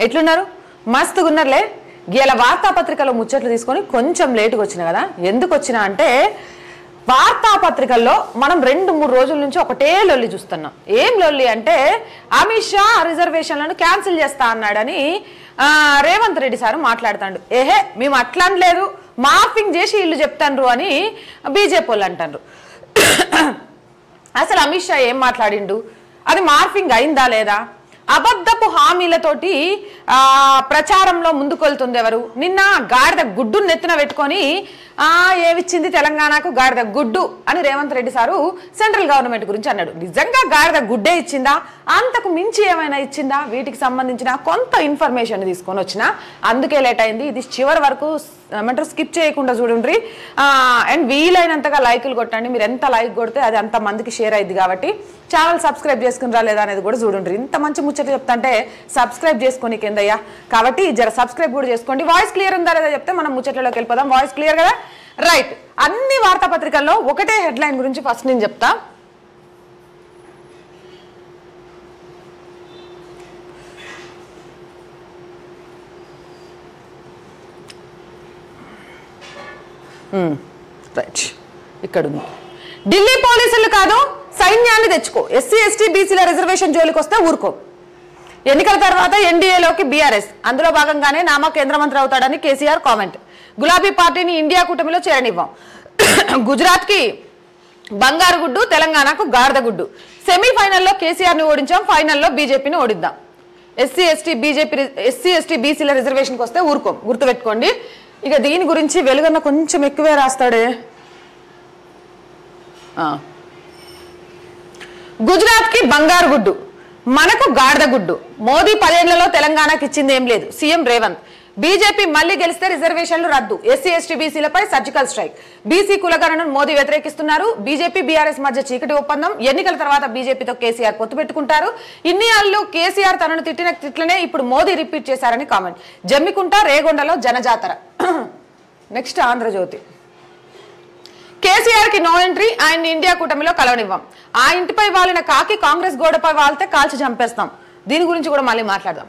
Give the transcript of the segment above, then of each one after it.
ఎట్లున్నారు? మస్తుగా ఉన్నారులే. ఇలా వార్తాపత్రికలో ముచ్చట్లు తీసుకొని కొంచెం లేటుగా వచ్చినా కదా. ఎందుకు వచ్చినా అంటే వార్తాపత్రికల్లో మనం 2-3 రోజుల నుంచి ఒకటే లొల్లి చూస్తున్నాం. ఏం లొల్లి అంటే అమిత్ షా రిజర్వేషన్లను క్యాన్సిల్ చేస్తా అన్నాడని రేవంత్ రెడ్డి సార్ మాట్లాడుతాడు. ఏహే మేము అట్లా అనలేదు, మార్ఫింగ్ చేసి వీళ్ళు చెప్తాండ్రు అని బీజేపీ వాళ్ళు అంటారు. అసలు అమిత్ షా ఏం మాట్లాడిండు? అది మార్ఫింగ్ అయిందా లేదా? అబద్ధపు హామీలతోటి ప్రచారంలో ముందుకెళ్తుంది ఎవరు? నిన్న గాడిద గుడ్డు నెత్తిన పెట్టుకొని ఏమిచ్చింది తెలంగాణకు గాడిద గుడ్డు అని Revanth Reddy sir central government గురించి అన్నాడు. నిజంగా గాడిద గుడ్డే ఇచ్చిందా? అంతకు మించి ఏమైనా ఇచ్చిందా? వీటికి సంబంధించిన కొంత ఇన్ఫర్మేషన్ తీసుకొని వచ్చిన, అందుకే లేట్ అయింది. ఇది చివరి వరకు ఏమంటారు స్కిప్ చేయకుండా చూడండి. అండ్ వీలైనంతగా లైకులు కొట్టండి. మీరు ఎంత లైక్ కొడితే అది అంత మందికి షేర్ అయింది కాబట్టి ఛానల్ సబ్స్క్రైబ్ చేసుకుని రాలేదా అనేది కూడా చూడండి. ఇంత మంచి ముచ్చట చెప్తాంటే సబ్స్క్రైబ్ చేసుకొని కిందయ్యా, కాబట్టి జర సబ్స్క్రైబ్ కూడా చేసుకోండి. వాయిస్ క్లియర్ ఉందా లేదా చెప్తే మనం ముచ్చట్లలోకి వెళ్ళిపోదాం. వాయిస్ క్లియర్ కదా? రైట్. అన్ని వార్తాపత్రికల్లో ఒకటే హెడ్లైన్ గురించి ఫస్ట్ నేను చెప్తా. రైట్, ఇక్కడ ఉంది. ఢిల్లీ పోలీసులు కాదు సైన్యాన్ని తెచ్చుకో, ఎస్సీ ఎస్టీ బీసీల రిజర్వేషన్ జోలికి వస్తే ఊరుకో. ఎన్నికల తర్వాత ఎన్డీఏలోకి బీఆర్ఎస్, అందులో భాగంగానే నామా కేంద్ర మంత్రి అవుతాడని కేసీఆర్ కామెంట్. గులాబీ పార్టీని ఇండియా కూటమిలో చేరనివ్వం. గుజరాత్ కి బంగారు గుడ్డు, తెలంగాణకు గాడిద గుడ్డు. సెమీఫైనల్లో కేసీఆర్ని ఓడించాం, ఫైనల్లో బీజేపీని ఓడిద్దాం. ఎస్సీ ఎస్టీ బీసీల రిజర్వేషన్కి వస్తే ఊరుకోం, గుర్తుపెట్టుకోండి. ఇక దీని గురించి వెలుగన్న కొంచెం ఎక్కువే రాస్తాడే. గుజరాత్ కి బంగారు గుడ్డు, మనకు గాడిద గుడ్డు. మోదీ 10 ఏళ్లలో తెలంగాణకి ఇచ్చింది ఏం లేదు, సీఎం రేవంత్. బీజేపీ మళ్లీ గెలిస్తే రిజర్వేషన్లు రద్దు, ఎస్సీ ఎస్టీ బీసీలపై సర్జికల్ స్ట్రైక్. బీసీ కులగణను మోదీ వ్యతిరేకిస్తున్నారు. బీజేపీ బీఆర్ఎస్ మధ్య చీకటి ఒప్పందం. ఎన్నికల తర్వాత బీజేపీతో కేసీఆర్ పొత్తు పెట్టుకుంటారు. ఇన్ని ఏళ్లు కేసీఆర్ తనను తిట్టిన తిట్లనే ఇప్పుడు మోదీ రిపీట్ చేశారని కామెంట్. జమ్మికుంట రేగొండలో జనజాతర. నెక్స్ట్ ఆంధ్రజ్యోతి. కేసీఆర్ కి నో ఎంట్రీ, ఆయన్ని ఇండియా కూటమిలో కలవనివ్వం. ఆ ఇంటిపై వాలిన కాకి కాంగ్రెస్ గోడపై వాలితే కాల్చి చంపేస్తాం. దీని గురించి కూడా మళ్ళీ మాట్లాడదాం.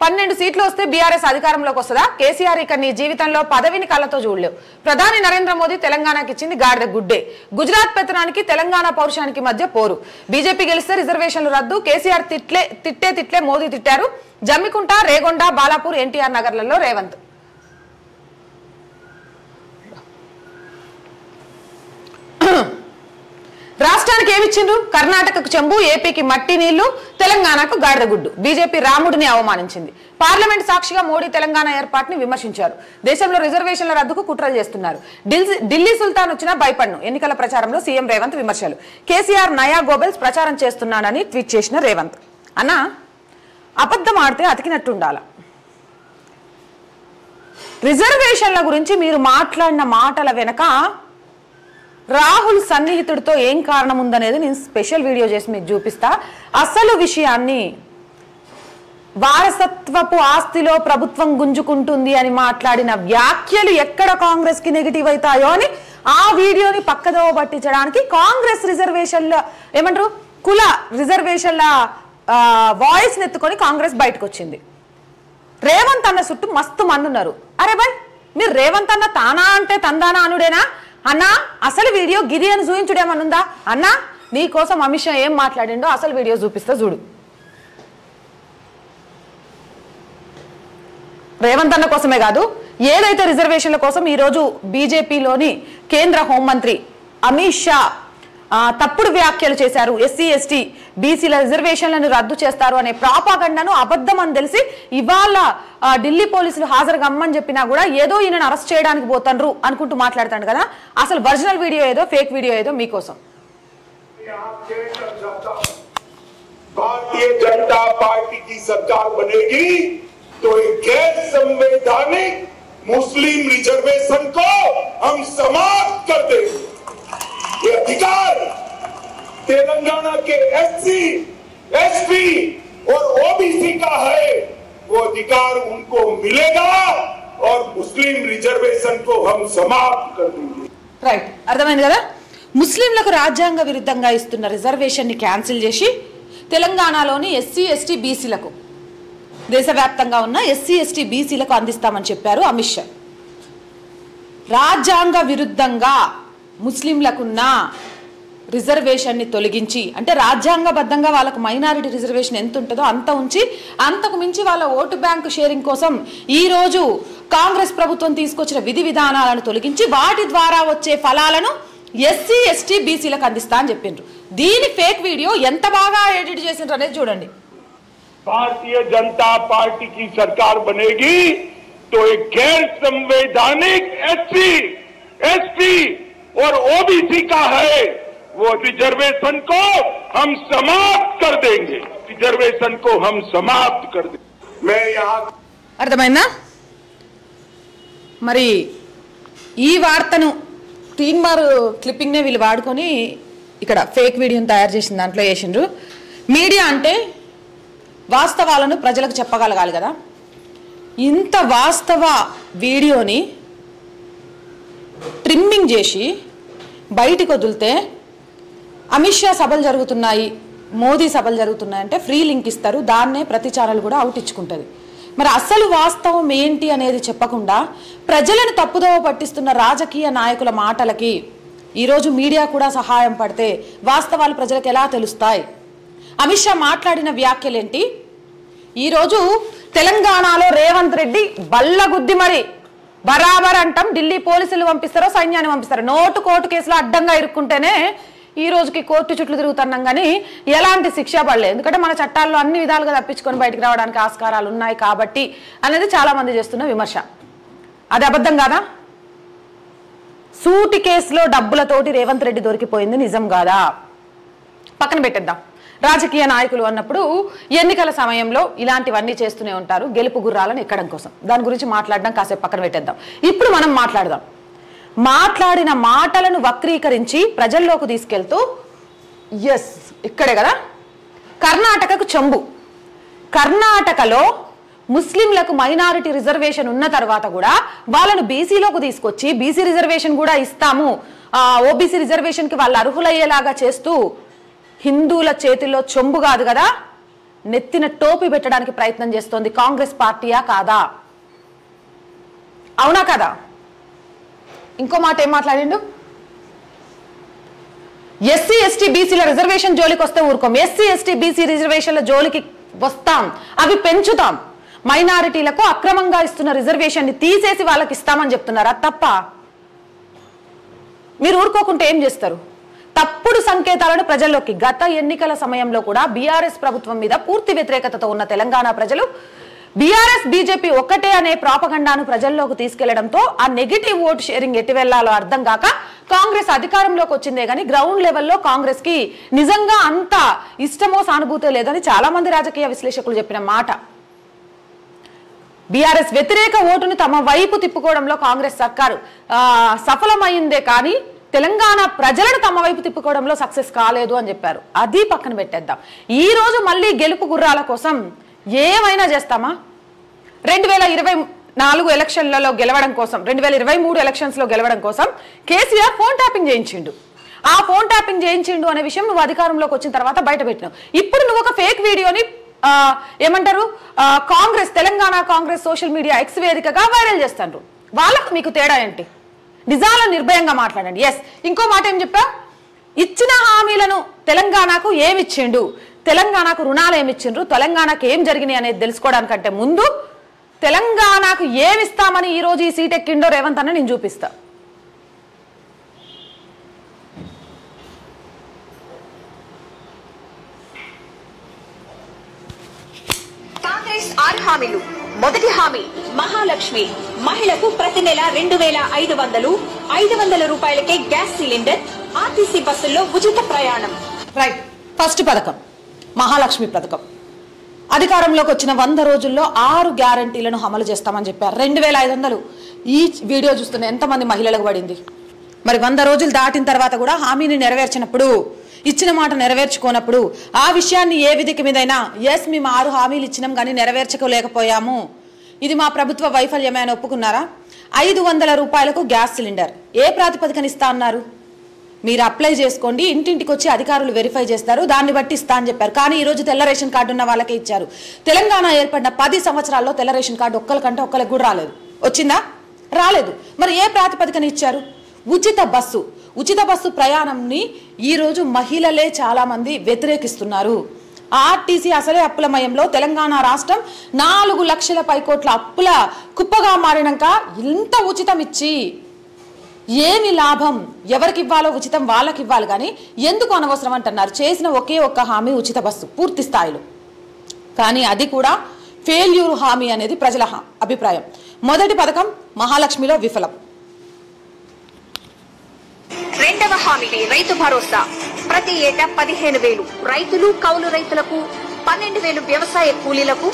12 సీట్లు వస్తే బీఆర్ఎస్ అధికారంలోకి వస్తుందా? కేసీఆర్ ఇక నీ జీవితంలో పదవిని కళ్ళతో చూడలేవు. ప్రధాని నరేంద్ర మోదీ తెలంగాణకి ఇచ్చింది గాడిద గుడ్డే. గుజరాత్ పెత్తనానికి తెలంగాణ పౌరుషానికి మధ్య పోరు. బీజేపీ గెలిస్తే రిజర్వేషన్లు రద్దు. కేసీఆర్ తిట్లే మోదీ తిట్టారు. జమ్మికుంట, రేగొండ, బాలాపూర్, ఎన్టీఆర్ నగర్లలో రేవంత్. రాష్ట్రానికి ఏమిచ్చిండ్రు? కర్ణాటకకు చెంబు, ఏపీకి మట్టి నీళ్లు, తెలంగాణకు గాడిద గుడ్డు. బీజేపీ రాముడిని అవమానించింది. పార్లమెంట్ సాక్షిగా మోడీ తెలంగాణ ఏర్పాటుని విమర్శించారు. దేశంలో రిజర్వేషన్ల రద్దుకు కుట్రలు చేస్తున్నారు. ఢిల్లీ సుల్తాన్ వచ్చినా భయపడ్ను. ఎన్నికల ప్రచారంలో సీఎం రేవంత్ విమర్శలు. కేసీఆర్ నయా గోబెల్స్ ప్రచారం చేస్తున్నానని ట్వీట్ చేసిన రేవంత్. అన్నా, అబద్ధం ఆడితే అతికినట్టుండాల. రిజర్వేషన్ల గురించి మీరు మాట్లాడిన మాటల వెనక రాహుల్ సన్నిహితుడితో ఏం కారణం ఉందనేది నేను స్పెషల్ వీడియో చేసి మీకు చూపిస్తా. అసలు విషయాన్ని వారసత్వపు ఆస్తిలో ప్రభుత్వం గుంజుకుంటుంది అని మాట్లాడిన వ్యాఖ్యలు ఎక్కడ కాంగ్రెస్ కి నెగిటివ్ అవుతాయో అని ఆ వీడియోని పక్కదో పట్టించడానికి కాంగ్రెస్ రిజర్వేషన్ల ఏమంటారు కుల రిజర్వేషన్ల వాయిస్ నెత్తుకొని కాంగ్రెస్ బయటకు వచ్చింది. రేవంత్ అన్న చుట్టూ మస్తు మంది ఉన్నారు. అరే బాయ్, మీరు రేవంత్ అన్న తానా అంటే తందానా అనుడేనా అన్నా? అసలు వీడియో గిరి అని చూపించుడేమనుందా అన్నా? నీ కోసం అమిత్ షా ఏం మాట్లాడిండో అసలు వీడియో చూపిస్తా చూడు. రేవంత్ అన్న కోసమే కాదు, ఏదైతే రిజర్వేషన్ల కోసం ఈరోజు బీజేపీలోని కేంద్ర హోంమంత్రి అమిత్ షా తప్పుడు వ్యాఖ్యలు చేశారు. ఎస్సీ ఎస్టీ బీసీల రిజర్వేషన్లను రద్దు చేస్తారు అనే ప్రాపగండను అబద్ధం అని తెలిసి ఇవాళ ఢిల్లీ పోలీసులు హాజరు కమ్మని చెప్పినా కూడా ఏదో ఈయనను అరెస్ట్ చేయడానికి పోతారు అనుకుంటూ మాట్లాడతాడు కదా. అసలు ఒరిజినల్ వీడియో ఏదో ఫేక్ వీడియో ఏదో మీకోసం. भारतीय जनता पार्टी की सरकार बनेगी तो एक गैर संवैधानिक मुस्लिम रिजर्वेशन को हम समाप्त कर देंगे। ये अधिकार तेलंगाना के एससी, एसटी और ओबीसी का है, वो अधिकार उनको मिलेगा और मुस्लिम रिजर्वेशन को हम समाप्त कर देंगे। రైట్, అర్థమైంది కదా. ముస్లింలకు రాజ్యాంగ విరుద్ధంగా ఇస్తున్న రిజర్వేషన్ ని క్యాన్సిల్ చేసి తెలంగాణలోని ఎస్సీ ఎస్టీ బీసీలకు దేశవ్యాప్తంగా ఉన్న ఎస్సీ ఎస్టీ బీసీలకు అందిస్తామని చెప్పారు అమిత్ షా. రాజ్యాంగ విరుద్ధంగా ముస్లింలకున్న రిజర్వేషన్ని తొలగించి, అంటే రాజ్యాంగబద్ధంగా వాళ్ళకు మైనారిటీ రిజర్వేషన్ ఎంత ఉంటుందో అంత ఉంచి, అంతకు మించి వాళ్ళ ఓటు బ్యాంకు షేరింగ్ కోసం ఈరోజు కాంగ్రెస్ ప్రభుత్వం తీసుకొచ్చిన విధి విధానాలను తొలగించి వాటి ద్వారా వచ్చే ఫలాలను ఎస్సీ ఎస్టీ బీసీలకు అందిస్తా అని చెప్పిండ్రు. దీని ఫేక్ వీడియో ఎంత బాగా ఎడిట్ చేసిండ్రు అనేది చూడండి. भारतीय जनता पार्टी की सरकार बनेगी तो एक गैर संवैधानिक एससी, एसटी और ओबीसी का है वो रिजर्वेशन को हम समाप्त कर देंगे, रिजर्वेशन को हम समाप्त कर देंगे. मैं यहाँ అర్థమైందా? మరి ఈ వార్తను తీన్మార్ క్లిప్పింగ్ నే వీళ్ళు వాడుకొని ఇక్కడ ఫేక్ వీడియోని తయారు చేసిన దాంట్లో వేసిండ్రు. మీడియా అంటే వాస్తవాలను ప్రజలకు చెప్పగలగాలి కదా. ఇంత వాస్తవ వీడియోని ట్రిమ్మింగ్ చేసి బయటికి వదిలితే అమిత్ షా సభలు జరుగుతున్నాయి, మోదీ సభలు జరుగుతున్నాయి అంటే ఫ్రీ లింక్ ఇస్తారు, దాన్నే ప్రతి ఛానల్ కూడా అవుట్ ఇచ్చుకుంటుంది. మరి అసలు వాస్తవం ఏంటి అనేది చెప్పకుండా ప్రజలను తప్పుదోవ పట్టిస్తున్న రాజకీయ నాయకుల మాటలకి ఈరోజు మీడియా కూడా సహాయం పడితే వాస్తవాలు ప్రజలకు ఎలా తెలుస్తాయి? అమిత్ షా మాట్లాడిన వ్యాఖ్యలేంటి? ఈరోజు తెలంగాణలో రేవంత్ రెడ్డి బల్లగుద్ది మరి బరాబర్ అంటాం, ఢిల్లీ పోలీసులు పంపిస్తారో సైన్యాన్ని పంపిస్తారో, నోటు కోర్టు కేసులో అడ్డంగా ఇరుక్కుంటేనే ఈ రోజుకి కోర్టు చుట్లు తిరుగుతున్నాం కానీ ఎలాంటి శిక్ష పడలేదు. ఎందుకంటే మన చట్టాల్లో అన్ని విధాలుగా తప్పించుకొని బయటకు రావడానికి ఆస్కారాలు ఉన్నాయి కాబట్టి అనేది చాలా మంది చేస్తున్న విమర్శ. అది అబద్ధం కాదా? సూటి కేసులో డబ్బులతోటి రేవంత్ రెడ్డి దొరికిపోయింది నిజం కాదా? పక్కన పెట్టేద్దాం. రాజకీయ నాయకులు అన్నప్పుడు ఎన్నికల సమయంలో ఇలాంటివన్నీ చేస్తూనే ఉంటారు, గెలుపు గుర్రాలను ఎక్కడం కోసం. దాని గురించి మాట్లాడడం కాసేపు పక్కన పెట్టేద్దాం. ఇప్పుడు మనం మాట్లాడదాం. మాట్లాడిన మాటలను వక్రీకరించి ప్రజల్లోకి తీసుకెళ్తూ ఇక్కడే కదా కర్ణాటకకు చెంబు. కర్ణాటకలో ముస్లింలకు మైనారిటీ రిజర్వేషన్ ఉన్న తర్వాత కూడా వాళ్ళను బీసీలోకి తీసుకొచ్చి బీసీ రిజర్వేషన్ కూడా ఇస్తాము, ఓబీసీ రిజర్వేషన్కి వాళ్ళు అర్హులయ్యేలాగా చేస్తూ హిందువుల చేతిలో చెంబు కాదు కదా నెత్తిన టోపీ పెట్టడానికి ప్రయత్నం చేస్తోంది కాంగ్రెస్ పార్టీయా కాదా? అవునా కదా? ఇంకో మాట ఏం మాట్లాడిండు? ఎస్సీ ఎస్టీ బీసీల రిజర్వేషన్ జోలికి వస్తే ఊరుకోం, ఎస్సీ ఎస్టీ బీసీ రిజర్వేషన్ల జోలికి వస్తాం, అవి పెంచుతాం, మైనారిటీలకు అక్రమంగా ఇస్తున్న రిజర్వేషన్ ని తీసేసి వాళ్ళకి ఇస్తామని చెప్తున్నారు. అది తప్ప? మీరు ఊరుకోకుంటే ఏం చేస్తారు? తప్పుడు సంకేతాలను ప్రజల్లోకి గత ఎన్నికల సమయంలో కూడా బీఆర్ఎస్ ప్రభుత్వం మీద పూర్తి వ్యతిరేకతతో ఉన్న తెలంగాణ ప్రజలు బీఆర్ఎస్ బీజేపీ ఒక్కటే అనే ప్రాపగండాను ప్రజల్లోకి తీసుకెళ్లడంతో ఆ నెగిటివ్ ఓటు షేరింగ్ ఎట్టి వెళ్లాలో అర్థం కాక కాంగ్రెస్ అధికారంలోకి వచ్చిందే గానీ గ్రౌండ్ లెవెల్లో కాంగ్రెస్ కి నిజంగా అంత ఇష్టమో సానుభూతే లేదని చాలా మంది రాజకీయ విశ్లేషకులు చెప్పిన మాట. బీఆర్ఎస్ వ్యతిరేక ఓటును తమ వైపు తిప్పుకోవడంలో కాంగ్రెస్ సర్కారు సఫలమైందే కానీ తెలంగాణ ప్రజలను తమ వైపు తిప్పుకోవడంలో సక్సెస్ కాలేదు అని చెప్పారు. అది పక్కన పెట్టేద్దాం. ఈ రోజు మళ్ళీ గెలుపు గుర్రాల కోసం ఏమైనా చేస్తామా? 2024 ఎలక్షన్లలో గెలవడం కోసం, 2023 ఎలక్షన్స్ లో గెలవడం కోసం కేసీఆర్ ఫోన్ ట్యాపింగ్ చేయించిండు. ఆ ఫోన్ ట్యాపింగ్ చేయించిండు అనే విషయం నువ్వు అధికారంలోకి వచ్చిన తర్వాత బయట పెట్టినావు. ఇప్పుడు నువ్వు ఒక ఫేక్ వీడియోని ఏమంటారు Congress, Telangana Congress social media X వేదికగా వైరల్ చేస్తాండ్రు. వాళ్ళకు మీకు తేడా ఏంటి? నిజాలను నిర్భయంగా మాట్లాడండి. ఇంకో మాట ఏం చెప్పా? ఇచ్చిన హామీలను తెలంగాణకు ఏమిచ్చిండు, తెలంగాణకు రుణాలు ఏమిచ్చిండ్రు, తెలంగాణకు ఏం జరిగినాయి అనేది తెలుసుకోవడానికంటే ముందు తెలంగాణకు ఏమిస్తామని ఈ రోజు ఈ సీట్ ఎక్కిండో రేవంత్ అన్న నేను చూపిస్తా. కాంగ్రెస్ 6 హామీలు. మొదటి హామీ మహాలక్ష్మి, మహిళకు ప్రతి నెల 2500, 500 రూపాయలకే గ్యాస్ సిలిండర్, ఆర్టీసీ బస్సుల్లో ఉచిత ప్రయాణం. రైట్. ఫస్ట్ పథకం మహాలక్ష్మి పథకం. అధికారంలోకి వచ్చిన 100 రోజుల్లో 6 గ్యారంటీలను అమలు చేస్తామని చెప్పారు. 2500 ఈ వీడియో చూస్తున్న ఎంతమంది మహిళలకు పడింది? మరి 100 రోజులు దాటిన తర్వాత కూడా హామీని నెరవేర్చినప్పుడు, ఇచ్చిన మాట నెరవేర్చుకోనప్పుడు ఆ విషయాన్ని ఏ విధికి మీదైనా మేము 6 హామీలు ఇచ్చినాం కానీ నెరవేర్చుకోలేకపోయాము, ఇది మా ప్రభుత్వ వైఫల్యమే అని ఒప్పుకున్నారా? 500 రూపాయలకు గ్యాస్ సిలిండర్ ఏ ప్రాతిపదికన ఇస్తా అన్నారు? మీరు అప్లై చేసుకోండి, ఇంటింటికి వచ్చి అధికారులు వెరిఫై చేస్తారు, దాన్ని బట్టి ఇస్తా అని చెప్పారు. కానీ ఈరోజు తెల్ల రేషన్ కార్డు ఉన్న వాళ్ళకే ఇచ్చారు. తెలంగాణ ఏర్పడిన 10 సంవత్సరాల్లో తెల్ల రేషన్ కార్డు ఒక్కరికంటే ఒక్కరికి కూడా రాలేదు. వచ్చిందా? రాలేదు. మరి ఏ ప్రాతిపదికన ఇచ్చారు? ఉచిత బస్సు ప్రయాణంని ఈరోజు మహిళలే చాలా మంది వ్యతిరేకిస్తున్నారు. ఆర్టీసీ అసలే అప్పులమయంలో తెలంగాణ రాష్ట్రం 4 లక్షల పైకోట్ల అప్పుల కుప్పగా మారినాక ఇంత ఉచితం ఇచ్చి ఏమి లాభం? ఎవరికి ఇవ్వాలో ఉచితం వాళ్ళకి ఇవ్వాలి, కానీ ఎందుకు అనవసరం అంటున్నారు. చేసిన ఒకే ఒక్క హామీ ఉచిత బస్సు పూర్తి స్థాయిలో, కానీ అది కూడా ఫెయిల్యూర్ హామీ అనేది ప్రజల అభిప్రాయం. మొదటి పథకం మహాలక్ష్మిలో విఫలం. రెండవ హామీ రైతు భరోసా. ప్రతి ఏటా 15,000 రైతులు, కౌలు రైతులకు 12,000 వ్యవసాయ కూలీలకు,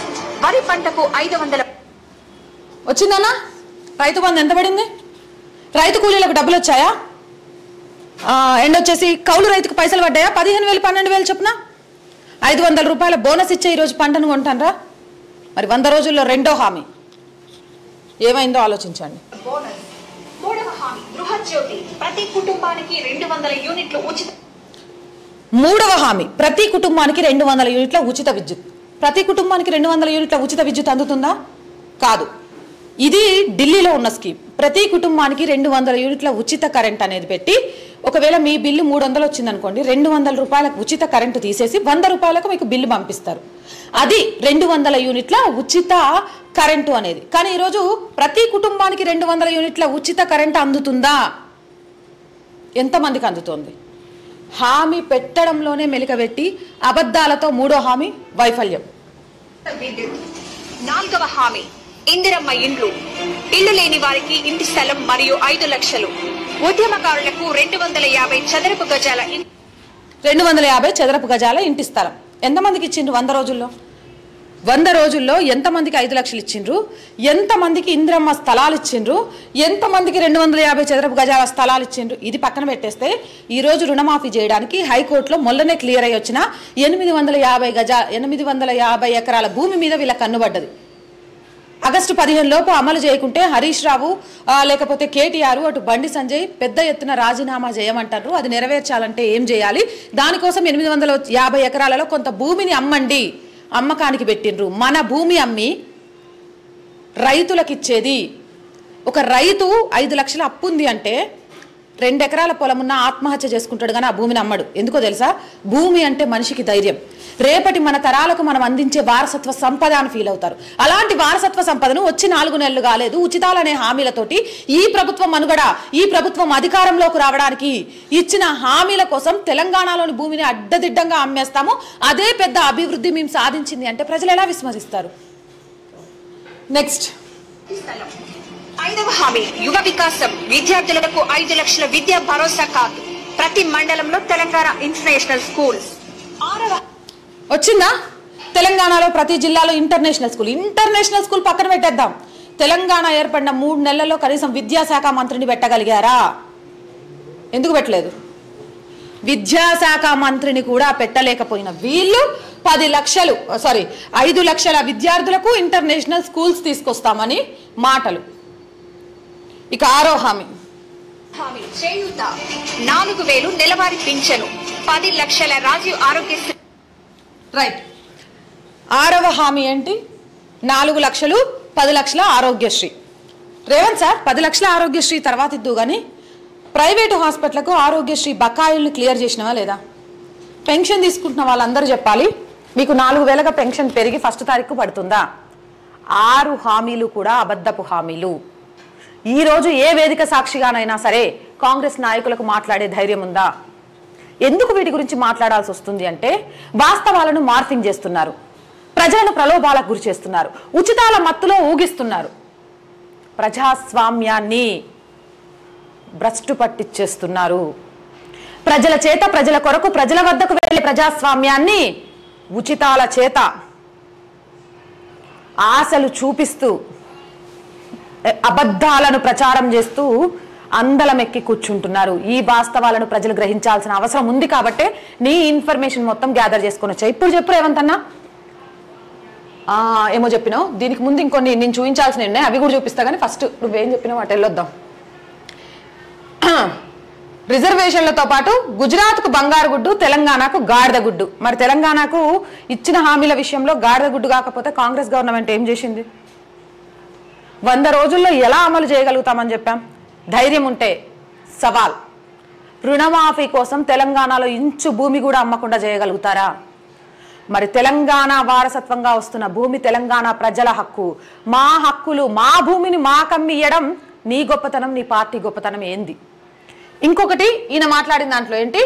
వరి పంటకు 500. వచ్చిందన్నా? రైతు బంధు ఎంత పడింది? రైతు కూలీలకు డబ్బులు వచ్చాయా? అండ్ వచ్చేసి కౌలు రైతుకు పైసలు పడ్డాయా? 15,000 12,000 చొప్పున 500 రూపాయల బోనస్ ఇచ్చే ఈరోజు పంటను కొంటారా? మరి 100 రోజుల్లో రెండో హామీ ఏమైందో ఆలోచించండి. మూడవ హామీ గృహజ్యోతి. ప్రతి కుటుంబానికి 200 యూనిట్లు ఉచిత. మూడవ హామీ ప్రతి కుటుంబానికి 200 యూనిట్ల ఉచిత విద్యుత్. ప్రతి కుటుంబానికి 200 యూనిట్ల ఉచిత విద్యుత్ అందుతుందా? కాదు. ఇది ఢిల్లీలో ఉన్న స్కీమ్. ప్రతి కుటుంబానికి 200 యూనిట్ల ఉచిత కరెంట్ అనేది పెట్టి, ఒకవేళ మీ బిల్లు 300 వచ్చిందనుకోండి, 200 రూపాయలకు ఉచిత కరెంటు తీసేసి 100 రూపాయలకు మీకు బిల్లు పంపిస్తారు. అది 200 యూనిట్ల ఉచిత కరెంటు అనేది. కానీ ఈరోజు ప్రతి కుటుంబానికి 200 యూనిట్ల ఉచిత కరెంటు అందుతుందా? ఎంతమందికి అందుతోంది? హామీ పెట్టడంలోనే మెలికబెట్టి అబద్ధాలతో మూడో హామీ వైఫల్యం. నాలుగవ హామీ ఇందిరమ్మ ఇండ్లు. ఇల్లు లేని వారికి ఇంటి స్థలం మరియు 5 లక్షలు. ఉద్యమకారులకు 250 చదరపు గజాల 250 చదరపు గజాల ఇంటి స్థలం ఎంతమందికి ఇచ్చిండ్రు 100 రోజుల్లో? 100 రోజుల్లో ఎంతమందికి 5 లక్షలు ఇచ్చిండ్రు? ఎంతమందికి ఇందిరమ్మ స్థలాలు ఇచ్చిండ్రు? ఎంతమందికి 250 చదరపు గజాల స్థలాలు ఇచ్చిండ్రు? ఇది పక్కన పెట్టేస్తే ఈరోజు రుణమాఫీ చేయడానికి హైకోర్టులో మొన్ననే క్లియర్ అయ్యి వచ్చిన 850 ఎకరాల భూమి మీద వీళ్ళ కన్నుబడ్డది. ఆగస్టు 15 లోపు అమలు చేయకుంటే హరీష్ రావు లేకపోతే కేటీఆర్ అటు బండి సంజయ్ పెద్ద ఎత్తున రాజీనామా చేయమంటారు. అది నెరవేర్చాలంటే ఏం చేయాలి? దానికోసం 850 ఎకరాలలో కొంత భూమిని అమ్మండి, అమ్మకానికి పెట్టిండ్రు. మన భూమి అమ్మి రైతులకు ఇచ్చేది. ఒక రైతు 5 లక్షల అప్పు ఉంది అంటే 2 ఎకరాల పొలం ఉన్న ఆత్మహత్య చేసుకుంటాడు, కానీ ఆ భూమిని అమ్మడు. ఎందుకో తెలుసా? భూమి అంటే మనిషికి ధైర్యం. రేపటి మన తరాలకు మనం అందించే వారసత్వ సంపద అని ఫీల్ అవుతారు. అలాంటి వారసత్వ సంపదను వచ్చి 4 నెలలు కాలేదు ఉచితాలనే హామీలతోటి ఈ ప్రభుత్వం మనుగడ, ఈ ప్రభుత్వం అధికారంలోకి రావడానికి ఇచ్చిన హామీల కోసం తెలంగాణలోని భూమిని అడ్డదిడ్డంగా అమ్మేస్తాము, అదే పెద్ద అభివృద్ధి మేము సాధించింది అంటే ప్రజలు ఎలా విస్మరిస్తారు? నెక్స్ట్ 5వ హామీ యువ వికాసం. విద్యార్థులకు 5 లక్షల విద్యా భరోసా కార్డు. ప్రతి మండలంలో తెలంగాణ ఇంటర్నేషనల్ స్కూల్స్. 6వ వచ్చిందా? తెలంగాణలో ప్రతి జిల్లాలో ఇంటర్నేషనల్ స్కూల్ పక్కన పెట్టేద్దాం. తెలంగాణ ఏర్పడిన 3 నెలల్లో కనీసం విద్యాశాఖ మంత్రిని పెట్టగలిగారా? ఎందుకు పెట్టలేదు? విద్యాశాఖ మంత్రిని కూడా పెట్టలేకపోయిన వీళ్ళు 5 లక్షల విద్యార్థులకు ఇంటర్నేషనల్ స్కూల్స్ తీసుకొస్తామని మాటలు. ఇక 6వ హామీ చేయూత. 4,000 నెలవారీ పింఛను. 10 లక్షల రాజీవ్ ఆరోగ్యశ్రీ. రైట్. 6వ హామీ ఏంటి? 4 లక్షలు 10 లక్షల ఆరోగ్యశ్రీ. రేవంత్ సార్ 10 లక్షల ఆరోగ్యశ్రీ తర్వాత ఇద్దు కానీ ప్రైవేటు హాస్పిటల్కు ఆరోగ్యశ్రీ బకాయిల్ని క్లియర్ చేసినవా లేదా? పెన్షన్ తీసుకుంటున్న వాళ్ళందరూ చెప్పాలి, మీకు 4,000గా పెన్షన్ పెరిగి 1వ తారీఖు పడుతుందా? 6 హామీలు కూడా అబద్ధపు హామీలు. ఈరోజు ఏ వేదిక సాక్షిగానైనా సరే కాంగ్రెస్ నాయకులకు మాట్లాడే ధైర్యం ఉందా? ఎందుకు వీటి గురించి మాట్లాడాల్సి వస్తుంది అంటే వాస్తవాలను మార్ఫింగ్ చేస్తున్నారు, ప్రజలను ప్రలోభాలకు గురి చేస్తున్నారు, ఉచితాల మత్తులో ఊగిస్తున్నారు, ప్రజాస్వామ్యాన్ని భ్రష్టు పట్టించేస్తున్నారు. ప్రజల చేత, ప్రజల కొరకు, ప్రజల వద్దకు వెళ్ళే ప్రజాస్వామ్యాన్ని ఉచితాల చేత ఆశలు చూపిస్తూ అబద్ధాలను ప్రచారం చేస్తూ అందలమెక్కి కూర్చుంటున్నారు. ఈ వాస్తవాలను ప్రజలు గ్రహించాల్సిన అవసరం ఉంది కాబట్టే నీ ఇన్ఫర్మేషన్ మొత్తం గ్యాదర్ చేసుకొని వచ్చా. ఇప్పుడు చెప్పు రేవంత్ అన్న, ఏమో చెప్పినావు. దీనికి ముందు ఇంకొన్ని నేను చూపించాల్సినవి ఉన్నాయి, అవి కూడా చూపిస్తా. కానీ ఫస్ట్ నువ్వేం చెప్పినావు అటు వెళ్ళొద్దాం. రిజర్వేషన్లతో పాటు గుజరాత్కు బంగారు గుడ్డు, తెలంగాణకు గాడిద గుడ్డు. మరి తెలంగాణకు ఇచ్చిన హామీల విషయంలో గాడిద గుడ్డు కాకపోతే కాంగ్రెస్ గవర్నమెంట్ ఏం చేసింది? 100 రోజుల్లో ఎలా అమలు చేయగలుగుతామని చెప్పాం. ధైర్యం ఉంటే సవాల్. రుణమాఫీ కోసం తెలంగాణలో ఇంచు భూమి కూడా అమ్మకుండా చేయగలుగుతారా? మరి తెలంగాణ వారసత్వంగా వస్తున్న భూమి తెలంగాణ ప్రజల హక్కు. మా హక్కులు, మా భూమిని మాకమ్మియడం నీ గొప్పతనం, నీ పార్టీ గొప్పతనం ఏంది? ఇంకొకటి ఈయన మాట్లాడిన దాంట్లో ఏంటి,